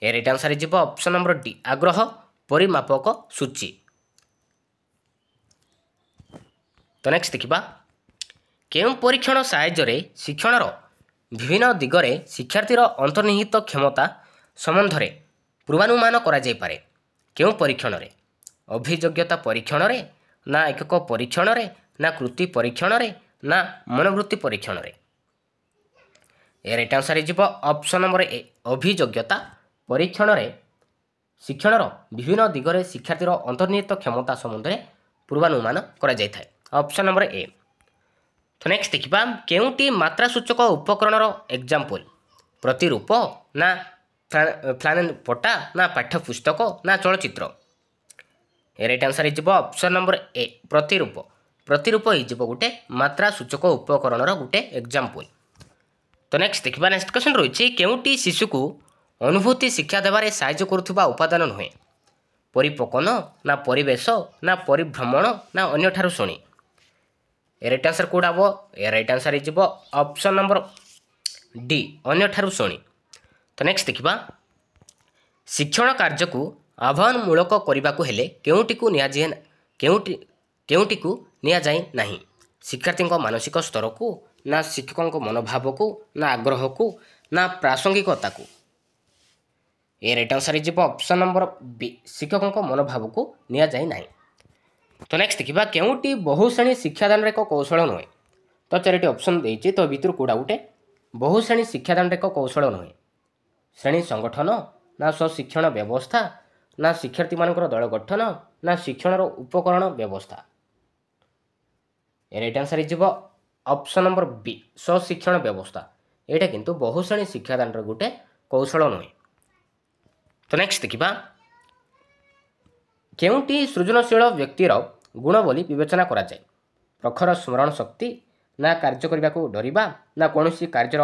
ए राइट आंसर हो ऑप्शन नंबर डी आग्रह परिमापक सूची। तो नेक्स्ट देखिबा केउं परीक्षण साहाय्य शिक्षणर विभिन्न दिगरे शिक्षार्थीर अंतर्निहित क्षमता संबंध में पूर्वानुमान करा जाय पारे केउं परीक्षण रे अभियोग्यता परीक्षण रे ना एकक परीक्षण रे ना कृति परीक्षण रे ना मनोवृत्ति परीक्षण रे ए राइट आंसर हो ऑप्शन नंबर ए अभियोग्यता परीक्षण रे शिक्षणर विभिन्न दिगरे शिक्षार्थीर अंतर्निहित क्षमता संबंध में पूर्वानुमान करा जाय थाए ऑप्शन नंबर ए। तो नेक्स्ट देखिबा केउंटी मात्रा सूचक उपकरणर एग्जांपल प्रतिरूप ना फ्लानेल पट्टा ना पाठ्यपुस्तक ना चलचित्र ए राइट आंसर हो ऑप्शन नंबर ए प्रतिरूप हो गोटे मात्रा सूचक उपकरणर गोटे एग्जांपल। तो नेक्स्ट देखिबा नेक्स्ट क्वेश्चन रही केउंटी शिशु को अनुभूति शिक्षा देवारे साहाय्य करुवा उपादान नुहे परिपक्वन ना परिवेश ना परिभ्रमण ना अन्य ठारू शुणी ए राइट आंसर कोडा हो ए राइट आंसर हो ऑप्शन नंबर डी अन्य ठारू शुणी। तो नेक्स्ट देखिबा शिक्षण कार्य को आह्वानमूलक करने को हेले केउंटी को निया जाए नहीं शिक्षार्थी मानसिक स्तर को ना शिक्षकों मनोभाव को ना आग्रह को ना प्रासंगिकता को ए राइट आंसर हो ऑप्शन नंबर बी शिक्षकों मनोभाव को निया जाए नहीं। तो नेक्स्ट देखिबा केउंटी बहुश्रेणी शिक्षादान एक कौशल नुहे तो 4टी ऑप्शन देछि तो भितर कोडा गोटे बहुश्रेणी शिक्षादान एक कौशल नुहे श्रेणी संगठन ना स्वशिक्षण व्यवस्था ना शिक्षार्थी मानकर दल गठन ना शिक्षणर उपकरण व्यवस्था ए राइट आंसर हो ऑप्शन नंबर बी स्वशिक्षण व्यवस्था ଏଇଟା କିନ୍ତୁ ବହୁଶ୍ରେଣୀ ଶିକ୍ଷାଦାନର ଗୋଟେ କୌଶଳ ନୁହେଁ। ତ ନେକ୍ସଟ ଦେଖିବା କେଉଁଟି ସୃଜନଶୀଳ ବ୍ୟକ୍ତିର ଗୁଣ ବୋଲି ବିବେଚନା କରାଯାଏ? ପ୍ରଖର ସ୍ମରଣ ଶକ୍ତି, ନା କାର୍ଯ୍ୟ କରିବାକୁ ଡରିବା, ନା କୌଣସି କାର୍ଯ୍ୟର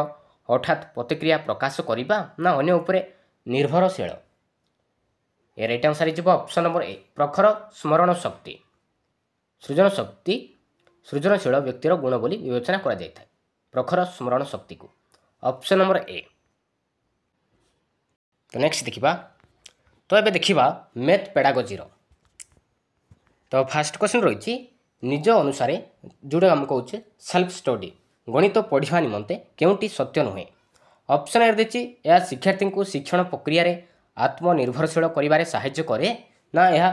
ହଠାତ୍ ପ୍ରତିକ୍ରିୟା ପ୍ରକାଶ କରିବା, ନା ଅନ୍ୟ ଉପରେ ନିର୍ଭରଶୀଳ। ଏ ରାଇଟ୍ ଆନ୍ସର ହେଇଯିବ ଅପସନ୍ ନମ୍ବର ଏ, ପ୍ରଖର ସ୍ମରଣ ଶକ୍ତି। ସୃଜନଶୀଳ ବ୍ୟକ୍ତିର ଗୁଣ ବୋଲି ବିବେଚନା କରାଯାଇଥାଏ ପ୍ରଖର ସ୍ମରଣ ଶକ୍ତିକୁ। Option number A. ତ ନେକ୍ସଟ ଦେଖିବା, ତ ଏବେ ଦେଖିବା ମେଥ୍ ପେଡାଗୋଜିର। ତ ଫାର୍ଷ୍ଟ କ୍ୱେଶ୍ଚନ୍ ରହିଛି ନିଜ ଅନୁସାରେ, ଯେଉଁଟା ଆମେ କହୁଛେ ସେଲ୍ଫ ଷ୍ଟଡି, ଗଣିତ ପଢ଼ିବା ନିମନ୍ତେ କେଉଁଟି ସତ୍ୟ ନୁହେଁ? ଅପସନ୍ ଏ ଦେଇଛି ଏହା ଶିକ୍ଷାର୍ଥୀଙ୍କୁ ଶିକ୍ଷଣ ପ୍ରକ୍ରିୟାରେ ଆତ୍ମନିର୍ଭରଶୀଳ କରିବାରେ ସାହାଯ୍ୟ କରେ, ନା ଏହା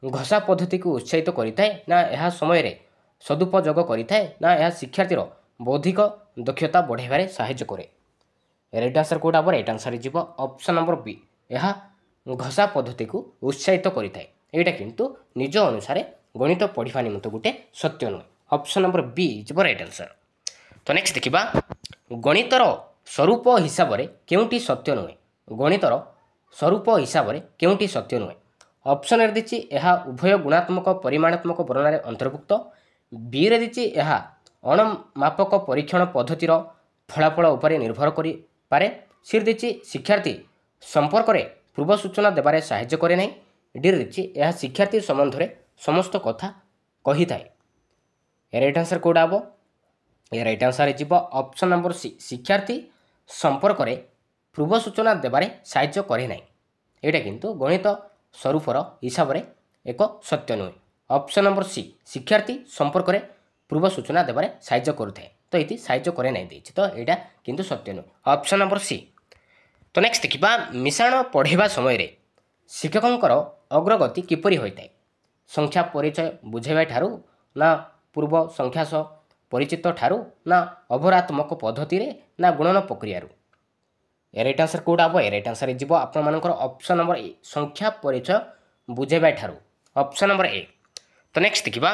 ଘୋଷା ପଦ୍ଧତିକୁ ଉତ୍ସାହିତ କରିଥାଏ, ନା ଏହା ସମୟରେ ସଦୁପଯୋଗ କରିଥାଏ, ନା ଏହା ଶିକ୍ଷାର୍ଥୀର ବୌଦ୍ଧିକ ଦକ୍ଷତା ବଢ଼ାଇବାରେ ସାହାଯ୍ୟ କରେ। ରାଇଟ୍ ଆନ୍ସର କେଉଁଟା ହେବ? ରାଇଟ୍ ଆନ୍ସର ଯିବ ଅପସନ୍ ନମ୍ବର ବି, ଏହା ଘୋଷା ପଦ୍ଧତିକୁ ଉତ୍ସାହିତ କରିଥାଏ। ଏଇଟା କିନ୍ତୁ ନିଜ ଅନୁସାରେ ଗଣିତ ପଢ଼ିବା ନିମନ୍ତେ ଗୋଟେ ସତ୍ୟ ନୁହେଁ। ଅପସନ୍ ନମ୍ବର ବି ଯିବ ରାଇଟ୍ ଆନ୍ସର। ତ ନେକ୍ସଟ ଦେଖିବା ଗଣିତର ସ୍ୱରୂପ ହିସାବରେ କେଉଁଟି ସତ୍ୟ ନୁହେଁ? ଗଣିତର ସ୍ୱରୂପ ହିସାବରେ କେଉଁଟି ସତ୍ୟ ନୁହେଁ? ଅପସନ୍ ଏ ଦେଇଛି ଏହା ଉଭୟ ଗୁଣାତ୍ମକ ପରିମାଣାତ୍ମକ ବର୍ଣ୍ଣନାରେ ଅନ୍ତର୍ଭୁକ୍ତ। ବିରେ ଦେଇଛି ଏହା ଅଣମାପକ ପରୀକ୍ଷଣ ପଦ୍ଧତିର ଫଳାଫଳ ଉପରେ ନିର୍ଭର କରିପାରେ। ସି ଦେଇଛି ଶିକ୍ଷାର୍ଥୀ ସମ୍ପର୍କରେ ପୂର୍ବ ସୂଚନା ଦେବାରେ ସାହାଯ୍ୟ କରେ ନାହିଁ। ଡି ଦେଇଛି ଏହା ଶିକ୍ଷାର୍ଥୀ ସମ୍ବନ୍ଧରେ ସମସ୍ତ କଥା କହିଥାଏ। ରାଇଟ୍ ଆନ୍ସର କେଉଁଟା ହେବ? ଏ ରାଇଟ୍ ଆନ୍ସର ଯିବ ଅପସନ୍ ନମ୍ବର ସି, ଶିକ୍ଷାର୍ଥୀ ସମ୍ପର୍କରେ ପୂର୍ବ ସୂଚନା ଦେବାରେ ସାହାଯ୍ୟ କରେ ନାହିଁ। ଏଇଟା କିନ୍ତୁ ଗଣିତ ସ୍ୱରୂପର ହିସାବରେ ଏକ ସତ୍ୟ ନୁହେଁ। ଅପସନ୍ ନମ୍ବର ସି, ଶିକ୍ଷାର୍ଥୀ ସମ୍ପର୍କରେ ପୂର୍ବ ସୂଚନା ଦେବାରେ ସାହାଯ୍ୟ କରୁଥାଏ। ତ ଏଇଠି ସାହାଯ୍ୟ କରେ ନାହିଁ ଦେଇଛି, ତ ଏଇଟା କିନ୍ତୁ ସତ୍ୟ ନୁହେଁ। Option number C. ତ ନେକ୍ସଟ ଦେଖିବା ମିଶାଣ ପଢ଼ାଇବା ସମୟରେ ଶିକ୍ଷକଙ୍କର ଅଗ୍ରଗତି କିପରି ହୋଇଥାଏ? ସଂଖ୍ୟା ପରିଚୟ ବୁଝାଇବା ଠାରୁ, ନା ପୂର୍ବ ସଂଖ୍ୟା ସହ ପରିଚିତ ଠାରୁ, ନା ଅଭରାତ୍ମକ ପଦ୍ଧତିରେ, ନା ଗୁଣନ ପ୍ରକ୍ରିୟାରୁ। ଏ ରାଇଟ୍ ଆନ୍ସର କେଉଁଟା ହେବ? ଏ ରାଇଟ୍ ଆନ୍ସର ଯିବ ଆପଣମାନଙ୍କର ଅପସନ୍ ନମ୍ବର ଏ, ସଂଖ୍ୟା ପରିଚୟ ବୁଝାଇବା ଠାରୁ। Option number A. ତ ନେକ୍ସଟ ଦେଖିବା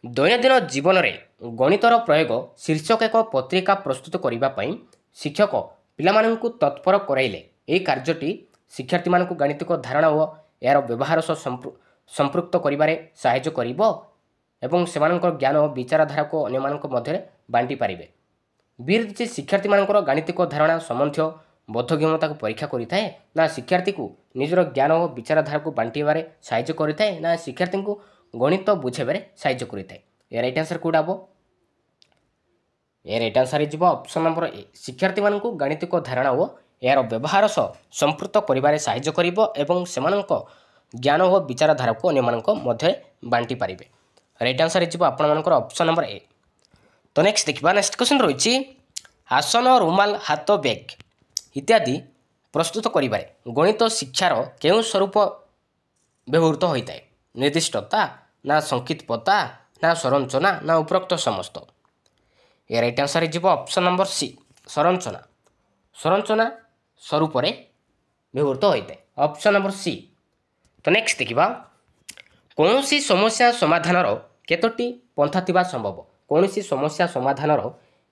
ଦୈନନ୍ଦିନ ଜୀବନରେ ଗଣିତର ପ୍ରୟୋଗ ଶୀର୍ଷକ ଏକ ପତ୍ରିକା ପ୍ରସ୍ତୁତ କରିବା ପାଇଁ ଶିକ୍ଷକ ପିଲାମାନଙ୍କୁ ତତ୍ପର କରାଇଲେ ଏହି କାର୍ଯ୍ୟଟି ଶିକ୍ଷାର୍ଥୀମାନଙ୍କୁ ଗାଣିତିକ ଧାରଣା ଓ ଏହାର ବ୍ୟବହାର ସହ ସମ୍ପୃକ୍ତ କରିବାରେ ସାହାଯ୍ୟ କରିବ ଏବଂ ସେମାନଙ୍କର ଜ୍ଞାନ ଓ ବିଚାରଧାରାକୁ ଅନ୍ୟମାନଙ୍କ ମଧ୍ୟରେ ବାଣ୍ଟି ପାରିବେ। ବିରେ ଦେଇଛି ଶିକ୍ଷାର୍ଥୀମାନଙ୍କର ଗାଣିତିକ ଧାରଣା ସମ୍ବନ୍ଧୀୟ ବୋଧଗମ୍ୟତାକୁ ପରୀକ୍ଷା କରିଥାଏ, ନା ଶିକ୍ଷାର୍ଥୀକୁ ନିଜର ଜ୍ଞାନ ଓ ବିଚାରଧାରାକୁ ବାଣ୍ଟିବାରେ ସାହାଯ୍ୟ କରିଥାଏ, ନା ଶିକ୍ଷାର୍ଥୀଙ୍କୁ ଗଣିତ ବୁଝାଇବାରେ ସାହାଯ୍ୟ କରିଥାଏ। ଏ ରାଇଟ୍ ଆନ୍ସର କେଉଁଟା ହେବ? ଏ ରାଇଟ୍ ଆନ୍ସର ଯିବ ଅପସନ୍ ନମ୍ବର ଏ, ଶିକ୍ଷାର୍ଥୀମାନଙ୍କୁ ଗାଣିତିକ ଧାରଣା ଓ ଏହାର ବ୍ୟବହାର ସହ ସମ୍ପୃକ୍ତ କରିବାରେ ସାହାଯ୍ୟ କରିବ ଏବଂ ସେମାନଙ୍କ ଜ୍ଞାନ ଓ ବିଚାରଧାରାକୁ ଅନ୍ୟମାନଙ୍କ ମଧ୍ୟରେ ବାଣ୍ଟି ପାରିବେ। ରାଇଟ୍ ଆନ୍ସର ଯିବ ଆପଣମାନଙ୍କର ଅପସନ୍ ନମ୍ବର ଏ। ତ ନେକ୍ସଟ ଦେଖିବା ନେକ୍ସଟ କ୍ୱେଶ୍ଚନ୍ ରହିଛି ଆସନ, ରୁମାଲ, ହାତ ବ୍ୟାଗ୍ ଇତ୍ୟାଦି ପ୍ରସ୍ତୁତ କରିବାରେ ଗଣିତ ଶିକ୍ଷାର କେଉଁ ସ୍ୱରୂପ ବ୍ୟବହୃତ ହୋଇଥାଏ? ନିର୍ଦ୍ଦିଷ୍ଟତା, ନା ସଂକ୍ଷିପ୍ତତା, ନା ସଂରଚନା, ନା ଉପରୋକ୍ତ ସମସ୍ତ। ଏ ରାଇଟ୍ ଆନ୍ସର ଯିବ ଅପସନ୍ ନମ୍ବର ସି, ସଂରଚନା। ସଂରଚନା ସ୍ୱରୂପରେ ବ୍ୟବହୃତ ହୋଇଥାଏ। Option number C. ତ ନେକ୍ସଟ ଦେଖିବା କୌଣସି ସମସ୍ୟା ସମାଧାନର କେତୋଟି ପନ୍ଥା ଥିବା ସମ୍ଭବ? କୌଣସି ସମସ୍ୟା ସମାଧାନର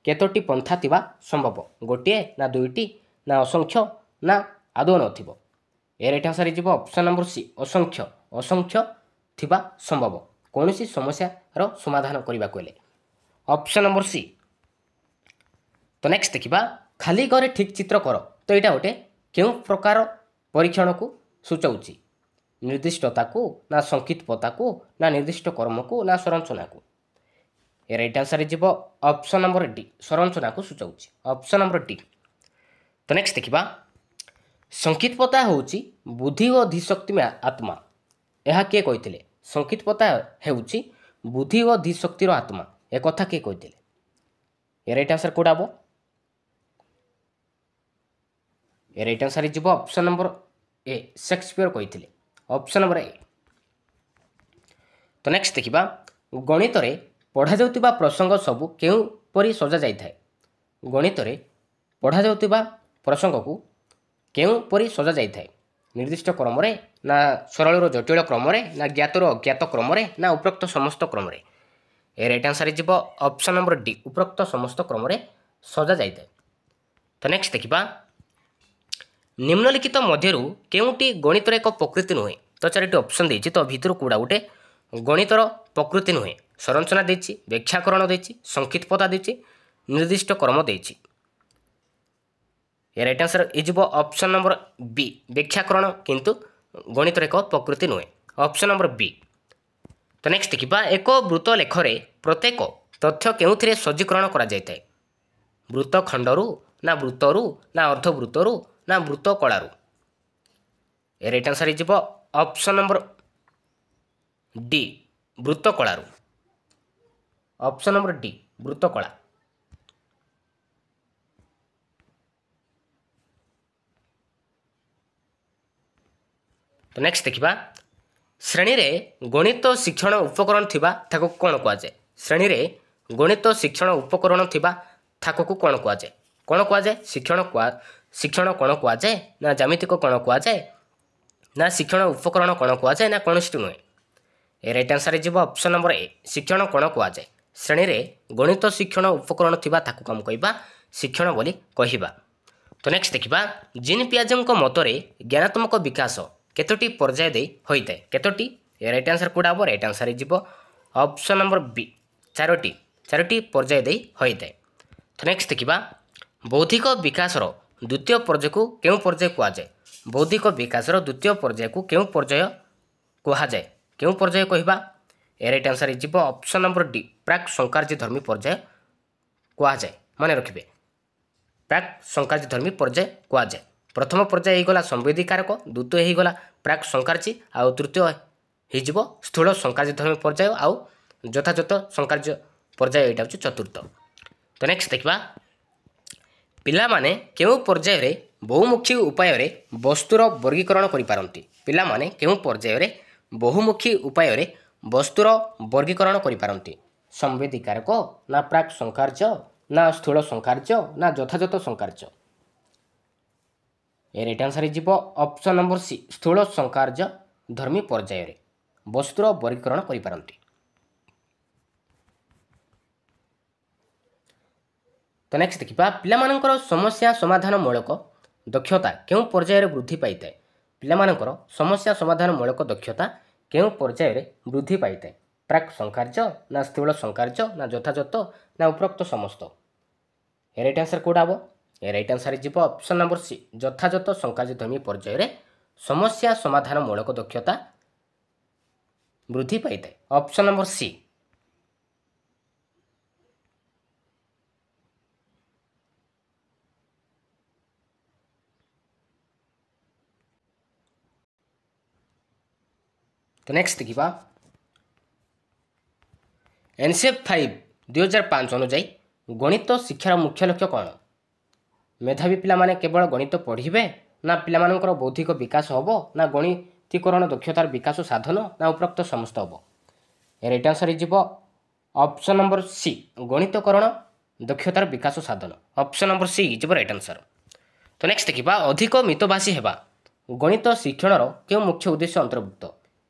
କେତୋଟି ପନ୍ଥା ଥିବା ସମ୍ଭବ? ଗୋଟିଏ, ନା ଦୁଇଟି, ନା ଅସଂଖ୍ୟ, ନା ଆଦୌ ନଥିବ। ଏ ରାଇଟ୍ ଆନ୍ସର ଯିବ ଅପସନ୍ ନମ୍ବର ସି, ଅସଂଖ୍ୟ। ଅସଂଖ୍ୟ ଥିବା ସମ୍ଭବ କୌଣସି ସମସ୍ୟାର ସମାଧାନ କରିବାକୁ ହେଲେ। Option number C. ତ ନେକ୍ସଟ ଦେଖିବା ଖାଲି ଘରେ ଠିକ୍ ଚିତ୍ର କର। ତ ଏଇଟା ଗୋଟେ କେଉଁ ପ୍ରକାର ପରୀକ୍ଷଣକୁ ସୂଚାଉଛି? ନିର୍ଦ୍ଦିଷ୍ଟତାକୁ, ନା ସଂକ୍ଷିପ୍ତତାକୁ, ନା ନିର୍ଦ୍ଦିଷ୍ଟ କର୍ମକୁ, ନା ସଂରଚନାକୁ। ଏ ରାଇଟ୍ ଆନ୍ସର ଯିବ ଅପସନ୍ ନମ୍ବର ଡି, ସଂରଚନାକୁ ସୂଚାଉଛି। Option number D. ତ ନେକ୍ସଟ ଦେଖିବା ସଂକ୍ଷିପ୍ତତା ହେଉଛି ବୁଦ୍ଧି ଓ ଧୀଶକ୍ତି ଆତ୍ମା। ଏହା କିଏ କହିଥିଲେ? ସଂକ୍ଷିପ୍ତତା ହେଉଛି ବୁଦ୍ଧି ଓ ଧୀଶକ୍ତିର ଆତ୍ମା। ଏକଥା କିଏ କହିଥିଲେ? ଏ ରାଇଟ୍ ଆନ୍ସର କେଉଁଟା ହେବ? ଏ ରାଇଟ୍ ଆନ୍ସର ଯିବ ଅପସନ୍ ନମ୍ବର ଏ, ସେକ୍ସପିୟର କହିଥିଲେ। Option number A. ତ ନେକ୍ସଟ ଦେଖିବା ଗଣିତରେ ପଢ଼ାଯାଉଥିବା ପ୍ରସଙ୍ଗ ସବୁ କେଉଁପରି ସଜାଯାଇଥାଏ? ଗଣିତରେ ପଢ଼ାଯାଉଥିବା ପ୍ରସଙ୍ଗକୁ କେଉଁପରି ସଜାଯାଇଥାଏ? ନିର୍ଦ୍ଦିଷ୍ଟ କ୍ରମରେ, ନା ସରଳରୁ ଜଟିଳ କ୍ରମରେ, ନା ଜ୍ଞାତରୁ ଅଜ୍ଞାତ କ୍ରମରେ, ନା ଉପରୋକ୍ତ ସମସ୍ତ କ୍ରମରେ। ଏ ରାଇଟ୍ ଆନ୍ସର ଯିବ ଅପସନ୍ ନମ୍ବର ଡି, ଉପରୋକ୍ତ ସମସ୍ତ କ୍ରମରେ ସଜାଯାଇଥାଏ। तो नेक्स्ट देखा निम्नलिखित मध्यरु केउटी गणितर एक प्रकृति नुहे तो चारोटी ऑप्शन देछि तो भितर कोडा गोटे गणितर प्रकृति नुहे संरचना देछि व्याख्याकरण देछि संक्षिप्तता देछि निर्दिष्ट कर्म देछि राइट आंसर इजिबो ऑप्शन नंबर बी व्याख्याकरण किंतु गणितर एक प्रकृति नुहे ऑप्शन नंबर बी। तो नेक्स्ट देखा एक वृत्त लेखरे प्रत्येक तथ्य केउथिरे सज्जीकरण करा जायते वृत्त खंडरू ना वृत्तरू ना अर्धवृत्तरू ना वृत्त कलारू राइट आंसर इजिबो ऑप्शन नंबर डी वृत्त कलारू ऑप्शन नंबर डी वृत्त कला। तो नेक्स्ट देखा श्रेणी रे गणित शिक्षण उपकरण थिबा थाको कोन कुआ जाय श्रेणी रे गणित शिक्षण उपकरण थिबा थाको कोन कुआ जाय शिक्षण कोन कुआ जाय ना ज्यामितिक कोन कुआ जाय ना शिक्षण उपकरण कोन कुआ जाय ना कोनोष्टि नुहे राइट आंसर इजिबो ऑप्शन नंबर ए शिक्षण कोन कुआ जाय श्रेणी रे गणित शिक्षण उपकरण थिबा थाको कम कहबा शिक्षण बोली कहिबा। तो नेक्स्ट देखा जीन पियाजेंक मतरे ज्ञानात्मक विकास केतोटी पर्याय दे होइते केतोटी राइट आंसर कोडा हो राइट आंसर इजिबो ऑप्शन नंबर बी चारोटी पर्याय दे होइते। तो नेक्स्ट देखा बौद्धिक विकास द्वितीय पर्याय को केउ पर्याय कुआ जाय बौद्धिक विकास द्वितीय पर्याय को केउ पर्याय कुआ जाय केउ पर्याय कहिबा राइट आंसर इजिबो ऑप्शन नंबर डी प्राक संकार्य धर्मी पर्याय कुआ जाय माने रखिबे प्राक संकार्य धर्मी पर्याय कुआ जाय प्रथम पर्याय होगला संवेदी कारक द्वितीय होगला प्राक संकार्य आउ तृतीय हो स्थूल संकार्य धर्मी पर्याय आउ यथायथ संकार्य पर्याय यहाँ हूँ चतुर्थ। तो नेक्स्ट देखा पिला माने केउ पर्याय रे बहुमुखी उपाय रे वस्तुर वर्गीकरण करि पारंती पिला माने केउ पर्याय रे बहुमुखी उपाय रे वस्तुर वर्गीकरण करि पारंती संवेदी कारक ना प्राक संकार्य ना स्थूल संकार्य ना यथायथ संकार्य राइट आंसर इजिबो ऑप्शन नंबर सी स्थूल संकार्य धर्मी पर्याय रे वस्तुर वर्गीकरण करि पारंती। तो नेक्स्ट देखा पिलामानंकर समस्या समाधान मूलक दक्षता केउ पर्याय रे वृद्धि पाइताय पिलामानंकर समस्या समाधान मूलक दक्षता केउ पर्याय रे वृद्धि पाइताय प्राक संकार्य ना स्थूल संकार्य ना यथायथ ना उपरोक्त समस्त राइट आंसर कोडा हो राइट आंसर इजिबो ऑप्शन नंबर सी यथायथ संकार्य धर्मी पर्याय रे समस्या समाधान मूलक दक्षता वृद्धि पाइताय ऑप्शन नंबर सी। तो नेक्स्ट देखा एनसीएफ 5 2005 अनुजाई गणित शिक्षार मुख्य लक्ष्य कौन मेधावी पिला माने केवल गणित पढ़िबे ना पिलामानंकर बौद्धिक विकास होबो ना गणितीकरण दक्षतार विकास साधन ना उपरोक्त समस्त होबो राइट आंसर इजिबो ऑप्शन नंबर सी गणितकरण दक्षतार विकास साधन ऑप्शन नंबर सी इजिबो राइट आंसर। तो नेक्स्ट देखा अधिक मितभाषी हेबा गणित शिक्षणर केउ मुख्य उद्देश्य अंतर्भुक्त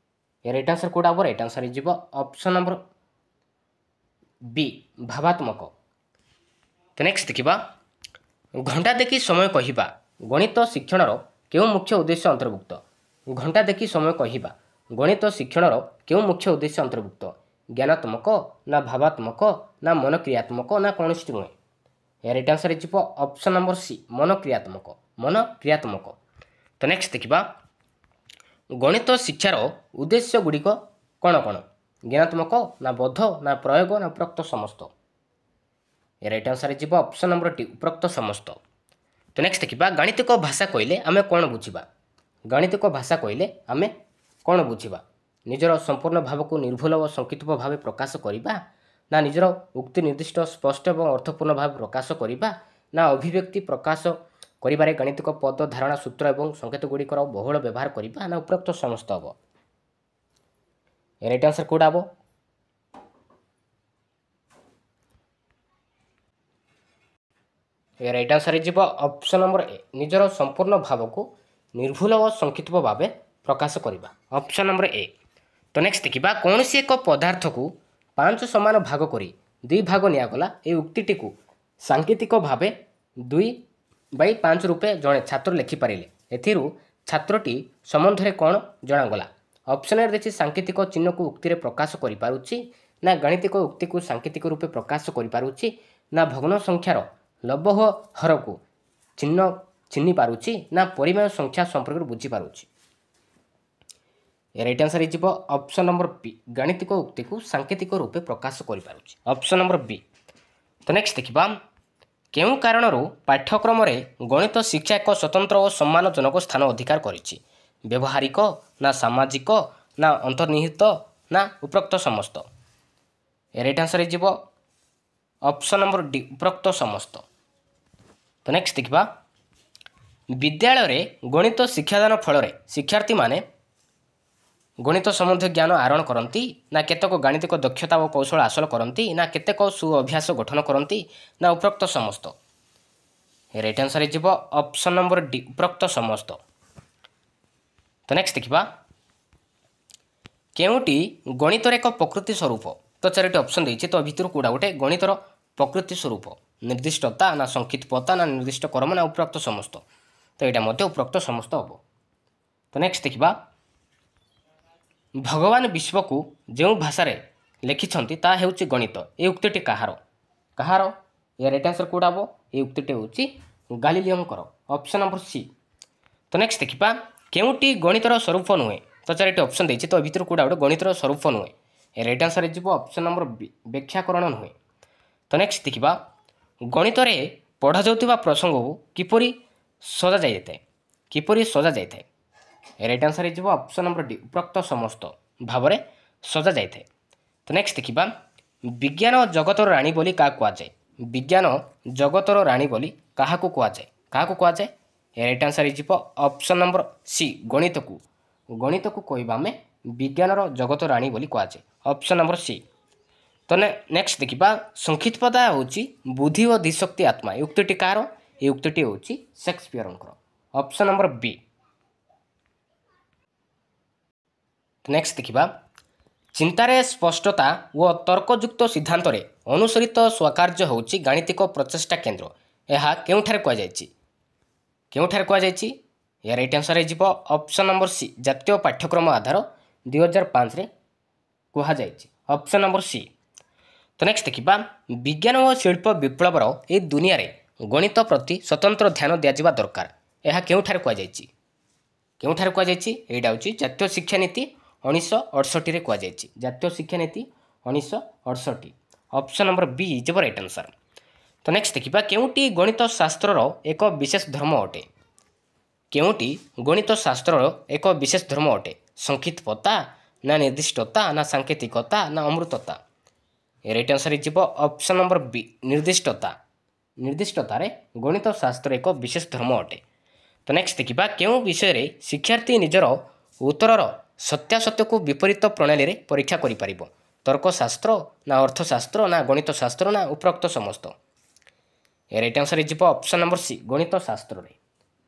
राइट आंसर कोडा हो राइट आंसर इजिबो ऑप्शन नंबर बी भावात्मक। तो नेक्स्ट देखा घंटा देखी समय कहिबा गणित शिक्षणर केउ मुख्य उद्देश्य अंतर्भुक्त घंटा देखी समय कहिबा गणित शिक्षणर केउ मुख्य उद्देश्य अंतर्भुक्त ज्ञानात्मक ना भावात्मक ना मनक्रियात्मक ना कौनसी नुहे राइट आंसर इजिबो ऑप्शन नंबर सी मनक्रियात्मक। तो नेक्स्ट देखा गणित शिक्षार उद्देश्य गुड़िक कौन कौन ज्ञानात्मक ना बोध ना प्रयोग ना उपरोक्त समस्त राइट आंसर इजिबो ऑप्शन नंबर डी उपरोक्त समस्त। तो नेक्स्ट देखा गाणितिक भाषा कहले आमे कौन बुझिबा गाणितिक भाषा कहले आमे कौन बुझिबा निजर संपूर्ण भाव को निर्भुल और संक्षिप्त भाव प्रकाश करिबा ना निजर उक्ति निर्दिष्ट स्पष्ट और अर्थपूर्ण भाव प्रकाश करिबा ना अभिव्यक्ति प्रकाश करिबारे गाणितिक पद धारणा सूत्र और संकेत गुड़िकर बहुल व्यवहार करिबा ना उपरोक्त समस्त हबो राइट आंसर कोडा हबो राइट आंसर इजिबो ऑप्शन नंबर ए निजर संपूर्ण भाव को निर्भुल और संक्षिप्त भाव प्रकाश करिबा ऑप्शन नंबर ए। तो नेक्स्ट देखा कौन सी एक पदार्थ को 5 समान भाग करी 2 भाग निगला ये उक्ति को सांकेतिक भाव 2 4/5 ରୂପେ ଜଣେ ଛାତ୍ର ଲେଖିପାରିଲେ ଏଥିରୁ ଛାତ୍ରଟି ସମ୍ବନ୍ଧରେ କ'ଣ ଜଣାଗଲା? ଅପସନରେ ଦେଇଛି ସାଙ୍କେତିକ ଚିହ୍ନକୁ ଉକ୍ତିରେ ପ୍ରକାଶ କରିପାରୁଛି, ନା ଗାଣିତିକ ଉକ୍ତିକୁ ସାଙ୍କେତିକ ରୂପେ ପ୍ରକାଶ କରିପାରୁଛି, ନା ଭଗ୍ନ ସଂଖ୍ୟାର ଲବହ ହରକୁ ଚିହ୍ନି ପାରୁଛି, ନା ପରିମାଣ ସଂଖ୍ୟା ସମ୍ପର୍କରେ ବୁଝିପାରୁଛି। ରାଇଟ୍ ଆନ୍ସର ହେଇଯିବ ଅପସନ୍ ନମ୍ବର ବି, ଗାଣିତିକ ଉକ୍ତିକୁ ସାଙ୍କେତିକ ରୂପେ ପ୍ରକାଶ କରିପାରୁଛି। ଅପସନ୍ ନମ୍ବର ବି। ତ ନେକ୍ସଟ ଦେଖିବା, କେଉଁ କାରଣରୁ ପାଠ୍ୟକ୍ରମରେ ଗଣିତ ଶିକ୍ଷା ଏକ ସ୍ୱତନ୍ତ୍ର ଓ ସମ୍ମାନଜନକ ସ୍ଥାନ ଅଧିକାର କରିଛି? ବ୍ୟବହାରିକ, ନା ସାମାଜିକ, ନା ଅନ୍ତର୍ନିହିତ, ନା ଉପରୋକ୍ତ ସମସ୍ତ? ରାଇଟ୍ ଆନ୍ସର ହେଇଯିବ ଅପସନ୍ ନମ୍ବର ଡି, ଉପରୋକ୍ତ ସମସ୍ତ। ତ ନେକ୍ସଟ ଦେଖିବା, ବିଦ୍ୟାଳୟରେ ଗଣିତ ଶିକ୍ଷାଦାନ ଫଳରେ ଶିକ୍ଷାର୍ଥୀମାନେ ଗଣିତ ସମ୍ବନ୍ଧୀୟ ଜ୍ଞାନ ଆହରଣ କରନ୍ତି, ନା କେତେକ ଗାଣିତିକ ଦକ୍ଷତା ଓ କୌଶଳ ହାସଲ କରନ୍ତି, ନା କେତେକ ସୁଅଭ୍ୟାସ ଗଠନ କରନ୍ତି, ନା ଉପରୋକ୍ତ ସମସ୍ତ? ରାଇଟ୍ ଆନ୍ସର ହେଇଯିବ ଅପସନ୍ ନମ୍ବର ଡି, ଉପରୋକ୍ତ ସମସ୍ତ। ତ ନେକ୍ସଟ ଦେଖିବା, କେଉଁଟି ଗଣିତର ଏକ ପ୍ରକୃତି ସ୍ୱରୂପ? ତ 4ଟି ଅପସନ୍ ଦେଇଛି, ତ ଭିତରୁ କେଉଁଟା ଗୋଟେ ଗଣିତର ପ୍ରକୃତି ସ୍ୱରୂପ? ନିର୍ଦ୍ଦିଷ୍ଟତା, ନା ସଂକ୍ଷିପ୍ତତା, ନା ନିର୍ଦ୍ଦିଷ୍ଟ କର୍ମ, ନା ଉପରୋକ୍ତ ସମସ୍ତ? ତ ଏଇଟା ମଧ୍ୟ ଉପରୋକ୍ତ ସମସ୍ତ ହେବ। ତ ନେକ୍ସଟ ଦେଖିବା, ଭଗବାନ ବିଶ୍ୱକୁ ଯେଉଁ ଭାଷାରେ ଲେଖିଛନ୍ତି ତାହା ହେଉଛି ଗଣିତ, ଏ ଉକ୍ତିଟି କାହାର? କାହାର? ଏ ରାଇଟ୍ ଆନ୍ସର କେଉଁଟା ହେବ? ଏ ଉକ୍ତିଟି ହେଉଛି ଗାଲିଲିଓଙ୍କର। Option number C. ତ ନେକ୍ସଟ ଦେଖିବା, କେଉଁଟି ଗଣିତର ସ୍ୱରୂପ ନୁହେଁ? ତ 4ଟି ଅପସନ୍ ଦେଇଛି, ତ ଭିତରୁ କେଉଁଟା ଗୋଟେ ଗଣିତର ସ୍ୱରୂପ ନୁହେଁ? ଏ ରାଇଟ୍ ଆନ୍ସର ହେଇଯିବ ଅପସନ୍ ନମ୍ବର ବି, ବ୍ୟାଖ୍ୟାକରଣ ନୁହେଁ। ତ ନେକ୍ସଟ ଦେଖିବା, ଗଣିତରେ ପଢ଼ାଯାଉଥିବା ପ୍ରସଙ୍ଗକୁ କିପରି ସଜାଯାଇଥାଏ? କିପରି ସଜାଯାଇଥାଏ? ରାଇଟ୍ ଆନ୍ସର ହେଇଯିବ ଅପସନ୍ ନମ୍ବର ଡି, ଉପରୋକ୍ତ ସମସ୍ତ ଭାବରେ ସଜାଯାଇଥାଏ। ତ ନେକ୍ସଟ ଦେଖିବା, ବିଜ୍ଞାନ ଜଗତର ରାଣୀ ବୋଲି କାହାକୁ କୁହାଯାଏ? ବିଜ୍ଞାନ ଜଗତର ରାଣୀ ବୋଲି କାହାକୁ କୁହାଯାଏ? କାହାକୁ କୁହାଯାଏ? ରାଇଟ୍ ଆନ୍ସର ହେଇଯିବ ଅପସନ୍ ନମ୍ବର ସି, ଗଣିତକୁ। ଗଣିତକୁ କହିବା ଆମେ ବିଜ୍ଞାନର ଜଗତ ରାଣୀ ବୋଲି କୁହାଯାଏ। Option number C. ତ ନେକ୍ସଟ ଦେଖିବା, ସଂକ୍ଷିପ୍ତତା ହେଉଛି ବୁଦ୍ଧି ଓ ଧୀଶକ୍ତି ଆତ୍ମା, ଏ ଉକ୍ତିଟି କାହାର? ଏ ଉକ୍ତିଟି ହେଉଛି ସେକ୍ସପିୟରଙ୍କର। ଅପସନ୍ ନମ୍ବର ବି। ନେକ୍ସଟ ଦେଖିବା, ଚିନ୍ତାରେ ସ୍ପଷ୍ଟତା ଓ ତର୍କଯୁକ୍ତ ସିଦ୍ଧାନ୍ତରେ ଅନୁସରିତ ସ୍ୱକାର୍ଯ୍ୟ ହେଉଛି ଗାଣିତିକ ପ୍ରଚେଷ୍ଟା କେନ୍ଦ୍ର, ଏହା କେଉଁଠାରେ କୁହାଯାଇଛି? କେଉଁଠାରେ କୁହାଯାଇଛି? ଏହା ରାଇଟ୍ ଆନ୍ସର ହେଇଯିବ ଅପସନ୍ ନମ୍ବର ସି, ଜାତୀୟ ପାଠ୍ୟକ୍ରମ ଆଧାର 2005ରେ କୁହାଯାଇଛି। Option number C. ତ ନେକ୍ସଟ ଦେଖିବା, ବିଜ୍ଞାନ ଓ ଶିଳ୍ପ ବିପ୍ଳବର ଏହି ଦୁନିଆରେ ଗଣିତ ପ୍ରତି ସ୍ୱତନ୍ତ୍ର ଧ୍ୟାନ ଦିଆଯିବା ଦରକାର, ଏହା କେଉଁଠାରେ କୁହାଯାଇଛି? କେଉଁଠାରେ କୁହାଯାଇଛି? ଏଇଟା ହେଉଛି ଜାତୀୟ ଶିକ୍ଷାନୀତି 1968ରେ କୁହାଯାଇଛି। ଜାତୀୟ ଶିକ୍ଷାନୀତି 1968। ଅପସନ୍ ନମ୍ବର ବି ହେଇଯିବ ରାଇଟ୍ ଆନ୍ସର। ତ ନେକ୍ସଟ ଦେଖିବା, କେଉଁଟି ଗଣିତ ଶାସ୍ତ୍ରର ଏକ ବିଶେଷ ଧର୍ମ ଅଟେ? କେଉଁଟି ଗଣିତ ଶାସ୍ତ୍ରର ଏକ ବିଶେଷ ଧର୍ମ ଅଟେ? ସଂକ୍ଷିପ୍ତତା, ନା ନିର୍ଦ୍ଦିଷ୍ଟତା, ନା ସାଙ୍କେତିକତା, ନା ଅମୃତତା? ରାଇଟ୍ ଆନ୍ସର ହେଇଯିବ ଅପସନ୍ ନମ୍ବର ବି, ନିର୍ଦ୍ଦିଷ୍ଟତା। ନିର୍ଦ୍ଦିଷ୍ଟତାରେ ଗଣିତ ଶାସ୍ତ୍ର ଏକ ବିଶେଷ ଧର୍ମ ଅଟେ। ତ ନେକ୍ସଟ ଦେଖିବା, କେଉଁ ବିଷୟରେ ଶିକ୍ଷାର୍ଥୀ ନିଜର ଉତ୍ତରର ସତ୍ୟାସତ୍ୟକୁ ବିପରୀତ ପ୍ରଣାଳୀରେ ପରୀକ୍ଷା କରିପାରିବ? ତର୍କଶାସ୍ତ୍ର, ନା ଅର୍ଥଶାସ୍ତ୍ର, ନା ଗଣିତ ଶାସ୍ତ୍ର, ନା ଉପରୋକ୍ତ ସମସ୍ତ? ରାଇଟ୍ ଆନ୍ସର ହେଇଯିବ ଅପସନ୍ ନମ୍ବର ସି, ଗଣିତ ଶାସ୍ତ୍ରରେ।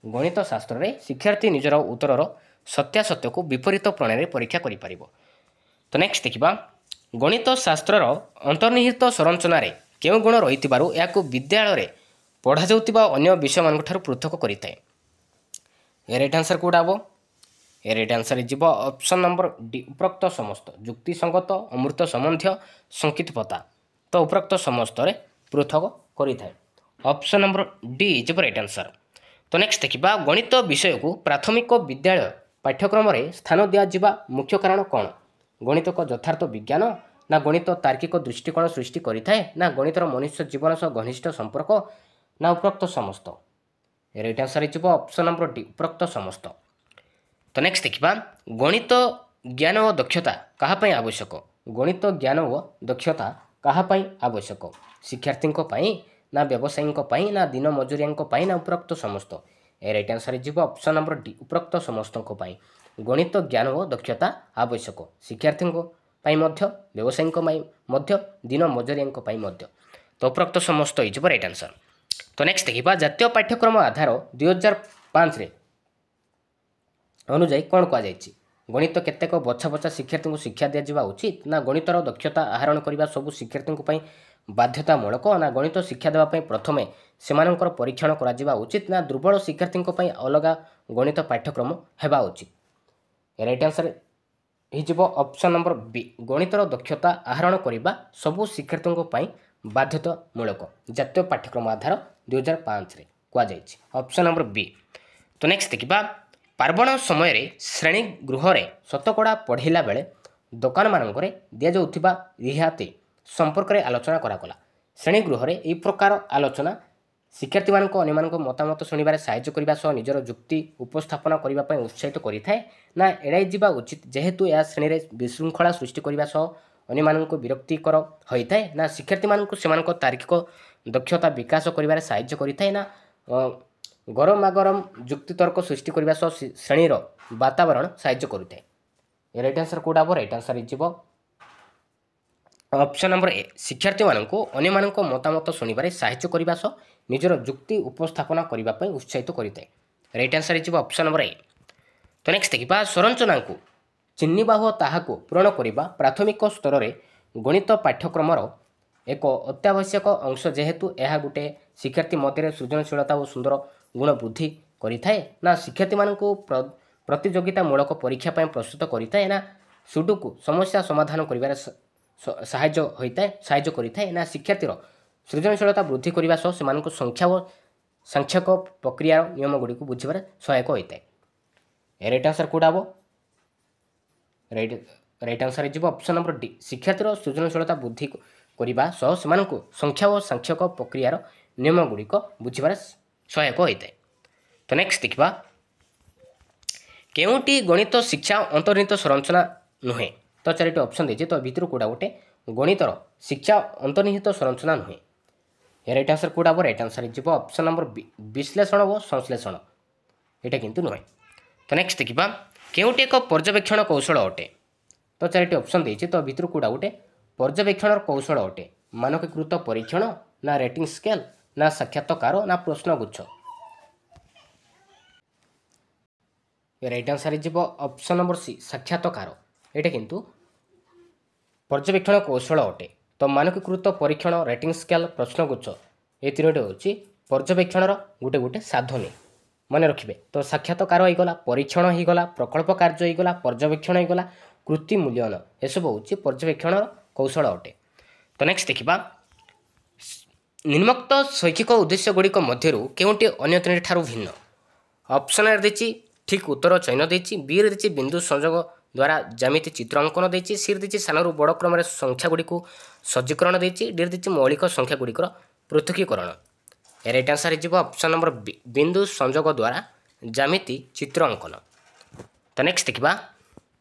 ଗଣିତ ଶାସ୍ତ୍ରରେ ଶିକ୍ଷାର୍ଥୀ ନିଜର ଉତ୍ତରର ସତ୍ୟାସତ୍ୟକୁ ବିପରୀତ ପ୍ରଣାଳୀରେ ପରୀକ୍ଷା କରିପାରିବ। ତ ନେକ୍ସଟ ଦେଖିବା, ଗଣିତ ଶାସ୍ତ୍ରର ଅନ୍ତର୍ନିହିତ ସଂରଚନାରେ କେଉଁ ଗୁଣ ରହିଥିବାରୁ ଏହାକୁ ବିଦ୍ୟାଳୟରେ ପଢ଼ାଯାଉଥିବା ଅନ୍ୟ ବିଷୟମାନଙ୍କଠାରୁ ପୃଥକ କରିଥାଏ? ରାଇଟ୍ ଆନ୍ସର କେଉଁଟା ହେବ? ରାଇଟ୍ ଆନ୍ସର ହେଇଯିବ ଅପସନ୍ ନମ୍ବର ଡି, ଉପରୋକ୍ତ ସମସ୍ତ। ଯୁକ୍ତିସଙ୍ଗତ, ଅମୃତ ସମ୍ବନ୍ଧୀୟ, ସଂକ୍ଷିପ୍ତତା। ତ ଉପରୋକ୍ତ ସମସ୍ତରେ ପୃଥକ କରିଥାଏ। ଅପସନ୍ ନମ୍ବର ଡି ହେଇଯିବ ରାଇଟ୍ ଆନ୍ସର। ତ ନେକ୍ସଟ ଦେଖିବା, ଗଣିତ ବିଷୟକୁ ପ୍ରାଥମିକ ବିଦ୍ୟାଳୟ ପାଠ୍ୟକ୍ରମରେ ସ୍ଥାନ ଦିଆଯିବା ମୁଖ୍ୟ କାରଣ କ'ଣ? ଗଣିତ ଏକ ଯଥାର୍ଥ ବିଜ୍ଞାନ, ନା ଗଣିତ ତାର୍କିକ ଦୃଷ୍ଟିକୋଣ ସୃଷ୍ଟି କରିଥାଏ, ନା ଗଣିତର ମନୁଷ୍ୟ ଜୀବନ ସହ ଘନିଷ୍ଠ ସମ୍ପର୍କ, ନା ଉପରୋକ୍ତ ସମସ୍ତ? ରାଇଟ୍ ଆନ୍ସର ହେଇଯିବ ଅପସନ୍ ନମ୍ବର ଡି, ଉପରୋକ୍ତ ସମସ୍ତ। ତ ନେକ୍ସଟ ଦେଖିବା, ଗଣିତ ଜ୍ଞାନ ଓ ଦକ୍ଷତା କାହା ପାଇଁ ଆବଶ୍ୟକ? ଗଣିତ ଜ୍ଞାନ ଓ ଦକ୍ଷତା କାହା ପାଇଁ ଆବଶ୍ୟକ? ଶିକ୍ଷାର୍ଥୀଙ୍କ ପାଇଁ, ନା ବ୍ୟବସାୟୀଙ୍କ ପାଇଁ, ନା ଦିନ ମଜୁରିଆଙ୍କ ପାଇଁ, ନା ଉପରୋକ୍ତ ସମସ୍ତ? ରାଇଟ୍ ଆନ୍ସର ହେଇଯିବ ଅପସନ୍ ନମ୍ବର ଡି, ଉପରୋକ୍ତ ସମସ୍ତଙ୍କ ପାଇଁ ଗଣିତ ଜ୍ଞାନ ଓ ଦକ୍ଷତା ଆବଶ୍ୟକ। ଶିକ୍ଷାର୍ଥୀଙ୍କ ପାଇଁ ମଧ୍ୟ, ବ୍ୟବସାୟୀଙ୍କ ପାଇଁ ମଧ୍ୟ, ଦିନ ମଜୁରିଆଙ୍କ ପାଇଁ ମଧ୍ୟ। ତ ଉପରୋକ୍ତ ସମସ୍ତ ହେଇଯିବ ରାଇଟ୍ ଆନ୍ସର। ତ ନେକ୍ସଟ ଦେଖିବା, ଜାତୀୟ ପାଠ୍ୟକ୍ରମ ଆଧାର 2005ରେ ଅନୁଯାୟୀ କ'ଣ କୁହାଯାଇଛି? ଗଣିତ କେତେକ ବଛା ବଛା ଶିକ୍ଷାର୍ଥୀଙ୍କୁ ଶିକ୍ଷା ଦିଆଯିବା ଉଚିତ, ନା ଗଣିତର ଦକ୍ଷତା ଆହରଣ କରିବା ସବୁ ଶିକ୍ଷାର୍ଥୀଙ୍କ ପାଇଁ ବାଧ୍ୟତାମୂଳକ ନା ଗଣିତ ଶିକ୍ଷା ଦେବା ପାଇଁ ପ୍ରଥମେ ସେମାନଙ୍କର ପରୀକ୍ଷଣ କରାଯିବା ଉଚିତ ନା ଦୁର୍ବଳ ଶିକ୍ଷାର୍ଥୀଙ୍କ ପାଇଁ ଅଲଗା ଗଣିତ ପାଠ୍ୟକ୍ରମ ହେବା ଉଚିତ। ରାଇଟ୍ ଆନ୍ସର ହେଇଯିବ ଅପସନ୍ ନମ୍ବର ବି। ଗଣିତର ଦକ୍ଷତା ଆହରଣ କରିବା ସବୁ ଶିକ୍ଷାର୍ଥୀଙ୍କ ପାଇଁ ବାଧ୍ୟତାମୂଳକ ଜାତୀୟ ପାଠ୍ୟକ୍ରମ ଆଧାର 2005ରେ କୁହାଯାଇଛି। ଅପସନ୍ ନମ୍ବର ବି। ତ ନେକ୍ସଟ ଦେଖିବା ପାର୍ବଣ ସମୟରେ ଶ୍ରେଣୀ ଗୃହରେ ଶତକଡ଼ା ପଢ଼ିଲା ବେଳେ ଦୋକାନମାନଙ୍କରେ ଦିଆଯାଉଥିବା ରିହାତି ସମ୍ପର୍କରେ ଆଲୋଚନା କରାଗଲା। ଶ୍ରେଣୀ ଗୃହରେ ଏହି ପ୍ରକାର ଆଲୋଚନା ଶିକ୍ଷାର୍ଥୀମାନଙ୍କ ଅନ୍ୟମାନଙ୍କ ମତାମତ ଶୁଣିବାରେ ସାହାଯ୍ୟ କରିବା ସହ ନିଜର ଯୁକ୍ତି ଉପସ୍ଥାପନ କରିବା ପାଇଁ ଉତ୍ସାହିତ କରିଥାଏ ନା ଏଡ଼ାଇ ଯିବା ଉଚିତ ଯେହେତୁ ଏହା ଶ୍ରେଣୀରେ ବିଶୃଙ୍ଖଳା ସୃଷ୍ଟି କରିବା ସହ ଅନ୍ୟମାନଙ୍କୁ ବିରକ୍ତିକର ହୋଇଥାଏ ନା ଶିକ୍ଷାର୍ଥୀମାନଙ୍କୁ ସେମାନଙ୍କ ତାର୍କିକ ଦକ୍ଷତା ବିକାଶ କରିବାରେ ସାହାଯ୍ୟ କରିଥାଏ ନା ଗରମାଗରମ ଯୁକ୍ତିତର୍କ ସୃଷ୍ଟି କରିବା ସହ ଶ୍ରେଣୀର ବାତାବରଣ ସାହାଯ୍ୟ କରିଥାଏ। ରାଇଟ୍ ଆନ୍ସର କେଉଁଟା ହେବ? ରାଇଟ୍ ଆନ୍ସର ହେଇଯିବ ଅପସନ୍ ନମ୍ବର ଏ। ଶିକ୍ଷାର୍ଥୀମାନଙ୍କୁ ଅନ୍ୟମାନଙ୍କ ମତାମତ ଶୁଣିବାରେ ସାହାଯ୍ୟ କରିବା ସହ ନିଜର ଯୁକ୍ତି ଉପସ୍ଥାପନ କରିବା ପାଇଁ ଉତ୍ସାହିତ କରିଥାଏ। ରାଇଟ୍ ଆନ୍ସର ହେଇଯିବ ଅପସନ୍ ନମ୍ବର ଏ। ତ ନେକ୍ସଟ ଦେଖିବା ସଂରଚନାଙ୍କୁ ଚିହ୍ନିବା ଓ ତାହାକୁ ପୂରଣ କରିବା ପ୍ରାଥମିକ ସ୍ତରରେ ଗଣିତ ପାଠ୍ୟକ୍ରମର ଏକ ଅତ୍ୟାବଶ୍ୟକ ଅଂଶ ଯେହେତୁ ଏହା ଗୋଟିଏ ଶିକ୍ଷାର୍ଥୀ ମଧ୍ୟରେ ସୃଜନଶୀଳତା ଓ ସୁନ୍ଦର ଗୁଣ ବୃଦ୍ଧି କରିଥାଏ ନା ଶିକ୍ଷାର୍ଥୀମାନଙ୍କୁ ପ୍ରତିଯୋଗିତାମୂଳକ ପରୀକ୍ଷା ପାଇଁ ପ୍ରସ୍ତୁତ କରିଥାଏ ନା ସୁଡୁକୁ ସମସ୍ୟା ସମାଧାନ କରିବାରେ ସାହାଯ୍ୟ କରିଥାଏ ନା ଶିକ୍ଷାର୍ଥୀର ସୃଜନଶୀଳତା ବୃଦ୍ଧି କରିବା ସହ ସେମାନଙ୍କୁ ସଂଖ୍ୟା ଓ ସାଂଖ୍ୟିକ ପ୍ରକ୍ରିୟାର ନିୟମଗୁଡ଼ିକୁ ବୁଝିବାରେ ସହାୟକ ହୋଇଥାଏ। ରାଇଟ୍ ଆନ୍ସର କେଉଁଟା ହେବ? ରାଇଟ୍ ଆନ୍ସର ହେଇଯିବ ଅପସନ୍ ନମ୍ବର ଡି। ଶିକ୍ଷାର୍ଥୀର ସୃଜନଶୀଳତା ବୃଦ୍ଧି କରିବା ସହ ସେମାନଙ୍କୁ ସଂଖ୍ୟା ଓ ସାଂଖ୍ୟିକ ପ୍ରକ୍ରିୟାର ନିୟମଗୁଡ଼ିକ ବୁଝିବାରେ ସହାୟକ ହୋଇଥାଏ। ତ ନେକ୍ସଟ ଦେଖିବା କେଉଁଟି ଗଣିତ ଶିକ୍ଷା ଅନ୍ତର୍ନିହିତ ସଂରଚନା ନୁହେଁ? ତ ଚାରିଟି ଅପସନ୍ ଦେଇଛି ତ ଭିତରୁ କେଉଁଟା ଗୋଟେ ଗଣିତର ଶିକ୍ଷା ଅନ୍ତର୍ନିହିତ ସଂରଚନା ନୁହେଁ? ରାଇଟ୍ ଆନ୍ସର କେଉଁଟା ହେବ? ରାଇଟ୍ ଆନ୍ସର ହେଇଯିବ ଅପସନ୍ ନମ୍ବର ବି। ବିଶ୍ଳେଷଣ ଓ ସଂଶ୍ଳେଷଣ ଏଇଟା କିନ୍ତୁ ନୁହେଁ। ତ ନେକ୍ସଟ ଦେଖିବା କେଉଁଟି ଏକ ପର୍ଯ୍ୟବେକ୍ଷଣ କୌଶଳ ଅଟେ? ତ ଚାରିଟି ଅପସନ୍ ଦେଇଛି ତ ଭିତରୁ କେଉଁଟା ଗୋଟେ ପର୍ଯ୍ୟବେକ୍ଷଣର କୌଶଳ ଅଟେ? ମାନକୀକୃତ ପରୀକ୍ଷଣ ନା ରେଟିଂ ସ୍କେଲ ନା ସାକ୍ଷାତକାର ନା ପ୍ରଶ୍ନଗୁଚ୍ଛ? ରାଇଟ୍ ଆନ୍ସର ହେଇଯିବ ଅପସନ୍ ନମ୍ବର ସି ସାକ୍ଷାତକାର। ଏଇଟା କିନ୍ତୁ ପର୍ଯ୍ୟବେକ୍ଷଣ କୌଶଳ ଅଟେ। ତ ମାନକୀକୃତ ପରୀକ୍ଷଣ ରେଟିଂ ସ୍କେଲ ପ୍ରଶ୍ନଗୁଚ୍ଛ ଏ ତିନୋଟି ହେଉଛି ପର୍ଯ୍ୟବେକ୍ଷଣର ଗୋଟେ ଗୋଟେ ସାଧନ। ମନେ ରଖିବେ ତ ସାକ୍ଷାତକାର ହେଇଗଲା, ପରୀକ୍ଷଣ ହେଇଗଲା, ପ୍ରକଳ୍ପ କାର୍ଯ୍ୟ ହେଇଗଲା, ପର୍ଯ୍ୟବେକ୍ଷଣ ହେଇଗଲା, କୃତି ମୂଲ୍ୟାୟନ ଏସବୁ ହେଉଛି ପର୍ଯ୍ୟବେକ୍ଷଣର କୌଶଳ ଅଟେ। ତ ନେକ୍ସଟ ଦେଖିବା ନିମ୍ନୋକ୍ତ ଶୈକ୍ଷିକ ଉଦ୍ଦେଶ୍ୟ ଗୁଡ଼ିକ ମଧ୍ୟରୁ କେଉଁଟି ଅନ୍ୟ ତିନିଟି ଠାରୁ ଭିନ୍ନ? ଅପସନ୍ ଏ ଦେଇଛି ଠିକ୍ ଉତ୍ତର ଚୟନ ଦେଇଛି, ବିରେ ଦେଇଛି ବିନ୍ଦୁ ସଂଯୋଗ ଦ୍ୱାରା ଜ୍ୟାମିତି ଚିତ୍ର ଅଙ୍କନ ଦେଇଛି, ସିରେ ଦେଇଛି ସାନରୁ ବଡ଼ କ୍ରମରେ ସଂଖ୍ୟା ଗୁଡ଼ିକୁ ସଜ୍ଜୀକରଣ ଦେଇଛି, ଡିରେ ଦେଇଛି ମୌଳିକ ସଂଖ୍ୟା ଗୁଡ଼ିକର ପୃଥକୀକରଣ। ରାଇଟ୍ ଆନ୍ସର ହେଇଯିବ ଅପସନ୍ ନମ୍ବର ବି ବିନ୍ଦୁ ସଂଯୋଗ ଦ୍ୱାରା ଜ୍ୟାମିତି ଚିତ୍ର ଅଙ୍କନ। ତ ନେକ୍ସଟ ଦେଖିବା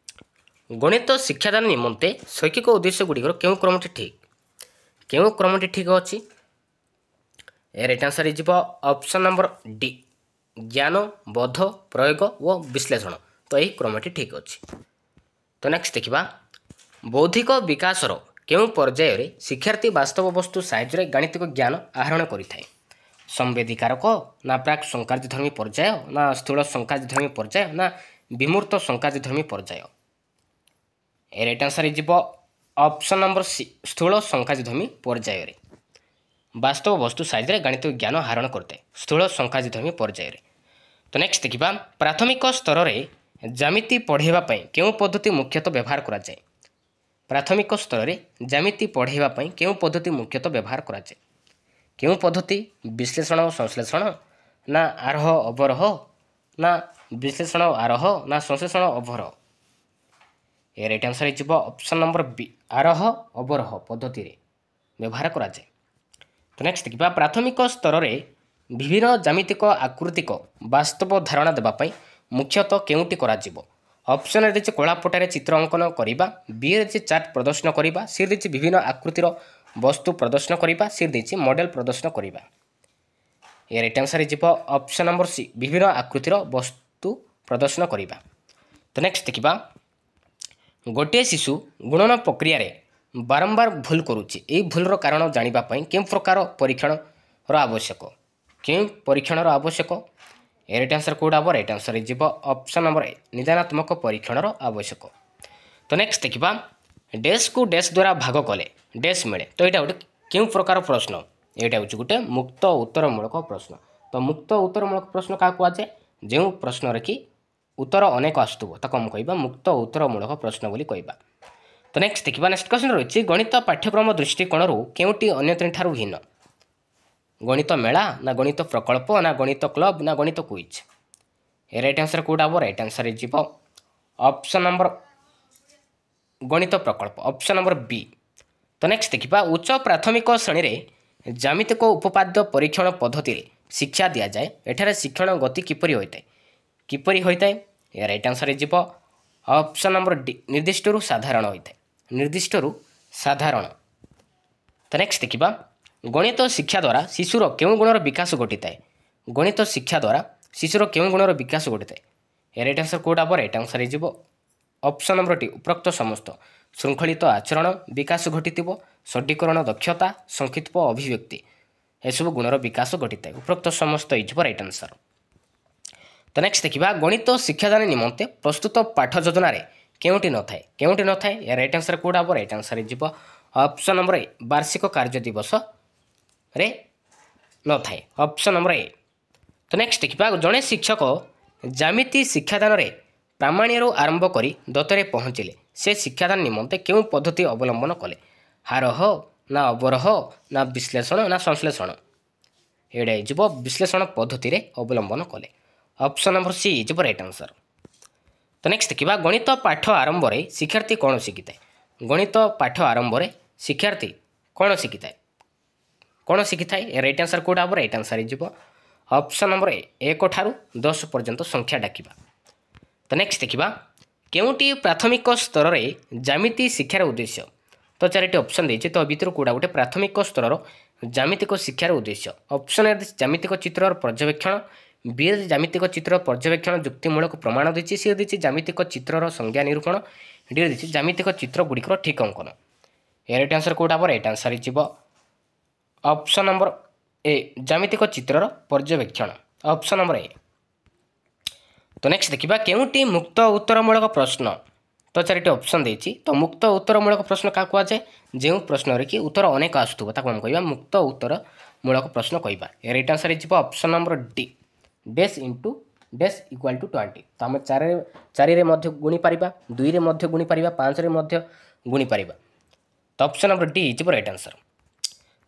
ଗଣିତ ଶିକ୍ଷାଦାନ ନିମନ୍ତେ ଶୈକ୍ଷିକ ଉଦ୍ଦେଶ୍ୟ ଗୁଡ଼ିକର କେଉଁ କ୍ରମଟି ଠିକ୍? କେଉଁ କ୍ରମଟି ଠିକ୍ ଅଛି? ରାଇଟ୍ ଆନ୍ସର ହେଇଯିବ ଅପସନ୍ ନମ୍ବର ଡି ଜ୍ଞାନ, ବୋଧ, ପ୍ରୟୋଗ ଓ ବିଶ୍ଳେଷଣ। ତ ଏହି କ୍ରମଟି ଠିକ୍ ଅଛି। ତ ନେକ୍ସଟ ଦେଖିବା ବୌଦ୍ଧିକ ବିକାଶର କେଉଁ ପର୍ଯ୍ୟାୟରେ ଶିକ୍ଷାର୍ଥୀ ବାସ୍ତବ ବସ୍ତୁ ସାହାଯ୍ୟରେ ଗାଣିତିକ ଜ୍ଞାନ ଆହରଣ କରିଥାଏ? ସମ୍ବେଦୀକାରକ ନା ପ୍ରାକ୍ ସଂକାର୍ଯ୍ୟଧର୍ମୀ ପର୍ଯ୍ୟାୟ ନା ସ୍ଥୂଳ ସଂକାର୍ଯ୍ୟଧର୍ମୀ ପର୍ଯ୍ୟାୟ ନା ବିମୂର୍ତ୍ତ ସଂକାର୍ଯ୍ୟଧର୍ମୀ ପର୍ଯ୍ୟାୟ? ରାଇଟ୍ ଆନ୍ସର ହେଇଯିବ ଅପସନ୍ ନମ୍ବର ସି ସ୍ଥୂଳ ସଂକାର୍ଯ୍ୟଧର୍ମୀ ପର୍ଯ୍ୟାୟରେ ବାସ୍ତବ ବସ୍ତୁ ସାହାଯ୍ୟରେ ଗାଣିତିକ ଜ୍ଞାନ ଆହରଣ କରିଥାଏ ସ୍ଥୂଳ ସଂକାର୍ଯ୍ୟଧର୍ମୀ ପର୍ଯ୍ୟାୟରେ। ତ ନେକ୍ସଟ ଦେଖିବା ପ୍ରାଥମିକ ସ୍ତରରେ ଜ୍ୟାମିତି ପଢ଼ାଇବା ପାଇଁ କେଉଁ ପଦ୍ଧତି ମୁଖ୍ୟତଃ ବ୍ୟବହାର କରାଯାଏ? ପ୍ରାଥମିକ ସ୍ତରରେ ଜ୍ୟାମିତି ପଢ଼ାଇବା ପାଇଁ କେଉଁ ପଦ୍ଧତି ମୁଖ୍ୟତଃ ବ୍ୟବହାର କରାଯାଏ? କେଉଁ ପଦ୍ଧତି? ବିଶ୍ଳେଷଣ ଓ ସଂଶ୍ଳେଷଣ ନା ଆରୋହ ଅବରୋହ ନା ବିଶ୍ଳେଷଣ ଆରୋହ ନା ସଂଶ୍ଳେଷଣ ଅବରୋହ? ରାଇଟ୍ ଆନ୍ସର ହେଇଯିବ ଅପସନ୍ ନମ୍ବର ବି ଆରୋହ ଅବରୋହ ପଦ୍ଧତିରେ ବ୍ୟବହାର କରାଯାଏ। ତ ନେକ୍ସଟ ଦେଖିବା ପ୍ରାଥମିକ ସ୍ତରରେ ବିଭିନ୍ନ ଜ୍ୟାମିତିକ ଆକୃତିକ ବାସ୍ତବ ଧାରଣା ଦେବା ପାଇଁ ମୁଖ୍ୟତଃ କେଉଁଟି କରାଯିବ? ଅପସନ୍ରେ ଦେଇଛି କଳାପଟାରେ ଚିତ୍ର ଅଙ୍କନ କରିବା, ବିରେ ଦେଇଛି ଚାର୍ଟ ପ୍ରଦର୍ଶନ କରିବା, ସିରେ ଦେଇଛି ବିଭିନ୍ନ ଆକୃତିର ବସ୍ତୁ ପ୍ରଦର୍ଶନ କରିବା, ସିରେ ଦେଇଛି ମଡେଲ ପ୍ରଦର୍ଶନ କରିବା। ରାଇଟ୍ ଆନ୍ସର ହେଇଯିବ ଅପସନ୍ ନମ୍ବର ସି ବିଭିନ୍ନ ଆକୃତିର ବସ୍ତୁ ପ୍ରଦର୍ଶନ କରିବା। ତ ନେକ୍ସଟ ଦେଖିବା ଗୋଟିଏ ଶିଶୁ ଗୁଣନ ପ୍ରକ୍ରିୟାରେ ବାରମ୍ବାର ଭୁଲ କରୁଛି ଏହି ଭୁଲର କାରଣ ଜାଣିବା ପାଇଁ କେଉଁ ପ୍ରକାର ପରୀକ୍ଷଣର ଆବଶ୍ୟକ? କେଉଁ ପରୀକ୍ଷଣର ଆବଶ୍ୟକ? ରାଇଟ୍ ଆନ୍ସର କେଉଁଟା ହେବ? ରାଇଟ୍ ଆନ୍ସର ହେଇଯିବ ଅପସନ୍ ନମ୍ବର ଏ ନିଦାନାତ୍ମକ ପରୀକ୍ଷଣର ଆବଶ୍ୟକ। ତ ନେକ୍ସଟ ଦେଖିବା ଡେସ୍କୁ ଡେସ୍ ଦ୍ୱାରା ଭାଗ କଲେ ଡେସ୍ ମିଳେ। ତ ଏଇଟା ଗୋଟେ केउं प्रकार प्रश्न एटा होची गोटे मुक्त उत्तरमूलक प्रश्न। तो मुक्त उत्तरमूलक प्रश्न क्या कहुए जो प्रश्न कि उत्तर अनेक आसुव ताको हम कहवा मुक्त उत्तरमूलक प्रश्न बोली कहवा। तो नेक्स्ट देखिए नेक्स्ट क्वेश्चन रही गणित पाठ्यक्रम दृष्टिकोण केउटी अन्य ठारू भिन्न गणित मेला ना गणित प्रकल्प ना गणित क्लब ना गणित क्विज। राइट आंसर कौटा हम राइट आंसर हो ऑप्शन नंबर गणित प्रकल्प ऑप्शन नंबर बी। तो नेक्स्ट देखिए उच्च प्राथमिक श्रेणी में ज्यामितिक उपपाद्य परीक्षण पद्धति शिक्षा दि जाए एठारे शिक्षण गति किपरि होता है राइट आंसर हो ऑप्शन नंबर डी निर्दिष्ट साधारण होता है निर्दिष्ट साधारण। तो नेक्स्ट देखिए गणित शिक्षा द्वारा शिशुर केउं गुणर विकास घटी है गणित शिक्षा द्वारा शिशुर केउं गुणर विकास घटी है राइट आंसर कौटा हम राइट आंसर हो ऑप्शन नंबर टी उपरोक्त समस्त श्रृंखलित आचरण विकास घटी सड्डीकरण दक्षता संक्षिप्त अभिव्यक्ति एसबू गुणर विकास घटी है उपरोक्त समस्त इज राइट आंसर। तो नेक्स्ट देखिए गणित शिक्षादान निमंते प्रस्तुत पाठ योजना केउटी न थाए राइट आंसर कौटा हम राइट आंसर हो ऑप्शन नंबर ए वार्षिक कार्य दिवस रे न थाए ऑप्शन नंबर ए। तो नेक्स्ट देखिए जड़े शिक्षक ज्यामिति शिक्षादान रे प्रामाण्यरू आरंभ करी दत्तरे पहुँचले से शिक्षादान निमंते केउं पद्धति अवलंबन कले हारह ना अवरह ना विश्लेषण ना संश्लेषण एडा हो विश्लेषण पद्धति रे अवलंबन कले option number C is right answer. तो नेक्स्ट देखिए गणित पाठ आरंभ रे शिक्षार्थी कौन शिखिता गणित पाठ आरंभ रे शिक्षार्थी कौन शिखिता है राइट आंसर कौटा हम राइट आंसर हो ऑप्शन नंबर ए 1 ठारू 10 पर्यंत संख्या डाकिबा। तो नेक्स्ट देखिए केउटी प्राथमिक स्तर रे ज्यामिति शिक्षार उद्देश्य। तो 4टी ऑप्शन देछि तो भितर कौटा गोटे प्राथमिक स्तर ज्यामितिक शिक्षार उद्देश्य ऑप्शन ए ज्यामितिक चित्र पर्यवेक्षण बी ज्यामितिक चित्र पर्यवेक्षण युक्तिमूलक प्रमाण देछि सी देछि ज्यामितिक चित्रर संज्ञा निरूपण डी देछि ज्यामितिक चित्र गुड़िकर ठीक अंकन राइट आंसर कौटा हम राइट आंसर हो ऑप्शन नंबर ए ज्यामितिक चित्रर पर्यवेक्षण ऑप्शन नंबर ए। तो नेक्स्ट देखिए केउटी मुक्त उत्तरमूलक प्रश्न। तो 4टी ऑप्शन देछि तो मुक्त उत्तरमूलक प्रश्न क्या कहुए जो प्रश्न कि उत्तर अनेक आसुव ताको हम कहवा मुक्त उत्तरमूलक प्रश्न कहवा राइट आंसर हो ऑप्शन नंबर डी डेस इंटू डेस इक्वाल टू 20। तो आम 4 गुणी पारिबा 2 रे मध्य गुणी पारिबा 5 रे मध्य गुणी पारिबा तो option number D is right answer.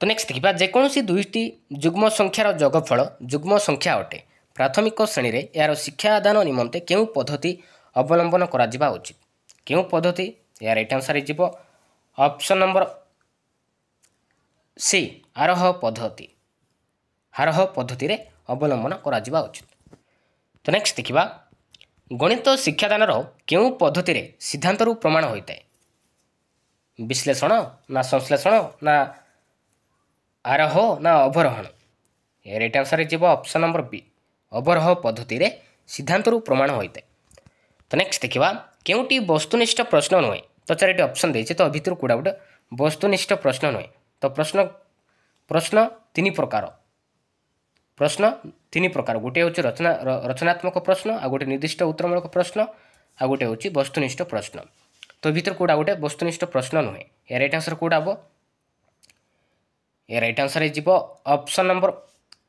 तो नेक्स्ट देखिए जेकोसी 2टी जुग्म संख्यार जोगफल जुग्म संख्या अटे प्राथमिक श्रेणी में यार शिक्षादान निमंते केउं पद्धति अवलंबन करा जिबा उचित केउं पद्धति या राइट आंसर हो ऑप्शन नंबर सी आरोह पद्धति रे अवलंबन करा जिबा उचित। तो नेक्स्ट देखिए गणित शिक्षादान केउं पद्धति रे सिद्धांतरू प्रमाण होता है विश्लेषण ना संश्लेषण ना आरोह ना अवरोहण राइट आंसर हो ऑप्शन नंबर बी अवरोह पद्धति रे सिद्धांतरू प्रमाण होता है। तो नेक्स्ट देखिए केउटी वस्तुनिष्ठ प्रश्न नुहे। तो 4टी ऑप्शन देछि तो भितर कौटा गोटे वस्तुनिष्ठ प्रश्न नुहे। तो प्रश्न 3 प्रकार गोटे हूँ रचनात्मक प्रश्न आ गोटे निर्दिष्ट उत्तरमूलक प्रश्न आ गोटे हूँ वस्तुनिष्ठ प्रश्न। तो भितर कौटा गोटे वस्तुनिष्ठ प्रश्न नुहे राइट आंसर कौटा हम राइट आंसर हो ऑप्शन नंबर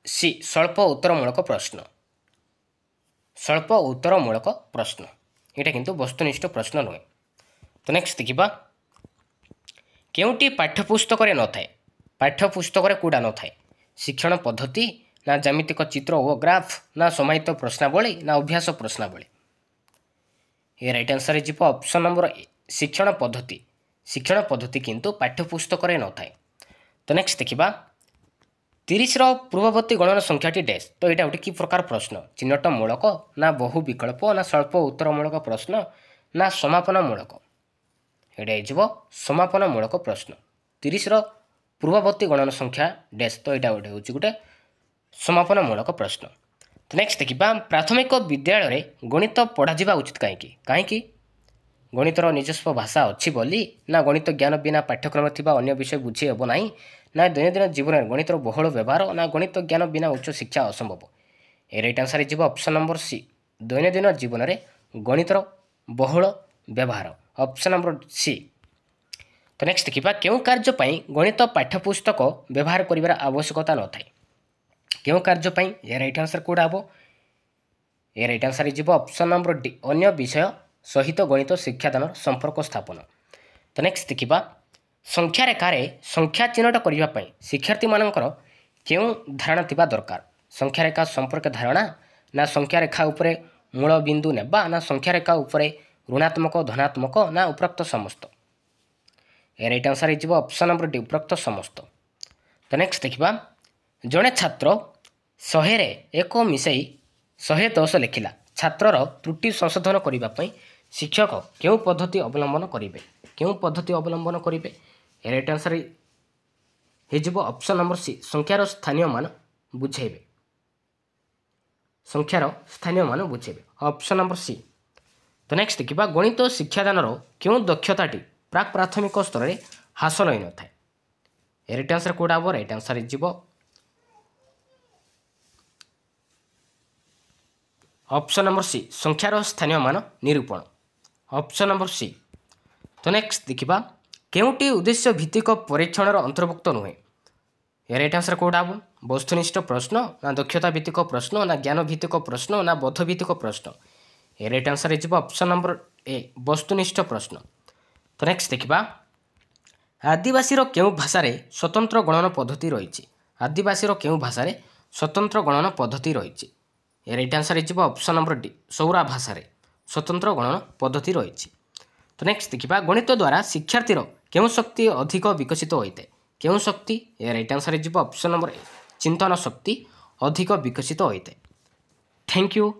सी स्वल्प उत्तरमूलक प्रश्न यहाँ किंतु वस्तुनिष्ठ प्रश्न नुहे। तो नेक्स्ट देखिए केउटी पाठ्यपुस्तक न थाए पाठ्यपुस्तक कौटा न थाए शिक्षण पद्धति ना ज्यामितिक चित्र ओ ग्राफ ना समाहित प्रश्नावली ना अभ्यास प्रश्नावली ये राइट आंसर हो ऑप्शन नंबर ए शिक्षण पद्धति किंतु पाठ्यपुस्तक न थाए। तो नेक्स्ट देखिए 30 पूर्ववर्ती गणन संख्याटी डैश। तो यहाँ गोटे कि प्रकार प्रश्न चिन्हट मूलक ना बहु विकल्प ना स्वल्प उत्तरमूलक प्रश्न ना समापन मूलक यहाँ हो समापन मूलक प्रश्न 30 पूर्ववर्ती गणन संख्या डैश। तो यहाँ गोटे हूँ गोटे समापन मूलक प्रश्न। तो नेक्स्ट देखिए प्राथमिक विद्यालय गणित पढ़ा उचित कहीं गणितर निजस्व भाषा अच्छी बोली ना गणित ज्ञान बिना पाठ्यक्रम थिबा अन्य विषय बुझी हेब नाही ना दैनंदिन जीवन में गणितर बहुल व्यवहार ना गणित ज्ञान बिना उच्च शिक्षा असंभव ए राइट आंसर हो ऑप्शन नंबर सी दैनंदिन जीवन में गणितर बहुल व्यवहार ऑप्शन नंबर सी। तो नेक्स्ट देखिए क्यों कार्य गणित पाठ्यपुस्तक व्यवहार कर आवश्यकता न थाए क्यों कार्य ये राइट आंसर कौटा हम ये राइट आंसर हो ऑप्शन नंबर डी अन्य विषय सहित गणित शिक्षादान संपर्क स्थापन। तो नेक्स्ट देखिए संख्या रेखार संख्या चिन्हट करने शिक्षार्थी मानकर क्यों धारणा थिबा दरकार संख्या रेखा संपर्क धारणा ना संख्या रेखा उपरे मूल बिंदु नेबा ना संख्या रेखा उपरे ऋणात्मक धनात्मक ना उपरोक्त समस्त ए राइट आंसर हो ऑप्शन नंबर डी उपरोक्त समस्त। तो नेक्स्ट देखिए जड़े छात्र 100 रे 1 मिसई 110 लिखिला छात्रर त्रुटि संशोधन करने शिक्षक क्यों पद्धति अवलंबन करेंगे क्यों पद्धति अवलंबन करेंगे ए राइट आंसर हो ऑप्शन नंबर सी संख्यार स्थानीय मान बुझेबे संख्यार स्थानीय मान बुझेबे ऑप्शन नंबर सी। तो नेक्स्ट देखिए गणित शिक्षादान क्यों दक्षताटी प्राक प्राथमिक स्तर में हासिल हो न थाए ए राइट आंसर कौटा हम राइट आंसर हो ऑप्शन नंबर सी संख्यार स्थानीय मान निरूपण ऑप्शन नंबर सी। तो नेक्स्ट देखिए केउटी उद्देश्य भित्तिक परीक्षण अंतर्भुक्त नुहे ए राइट आंसर कौटा हम वस्तुनिष्ठ प्रश्न ना दक्षता भित्तिक प्रश्न ना ज्ञान भित्तिक प्रश्न ना बोध भित्तिक प्रश्न ए राइट आंसर हो ऑप्शन नंबर ए वस्तुनिष्ठ प्रश्न। तो नेक्स्ट देखिए आदिवासी क्यों भाषा स्वतंत्र गणन पद्धति रही आदिवासी क्यों भाषा स्वतंत्र गणन पद्धति रही ए राइट आंसर हो ऑप्शन नंबर डी सौरा भाषा स्वतंत्र गणन पद्धति रही। तो नेक्स्ट देखिए गणित द्वारा शिक्षार्थीर क्यों शक्ति अधिक विकसित होता है क्यों शक्ति ए राइट आंसर हो ऑप्शन नंबर ए चिंतन शक्ति अधिक विकसित होता है। Thank you.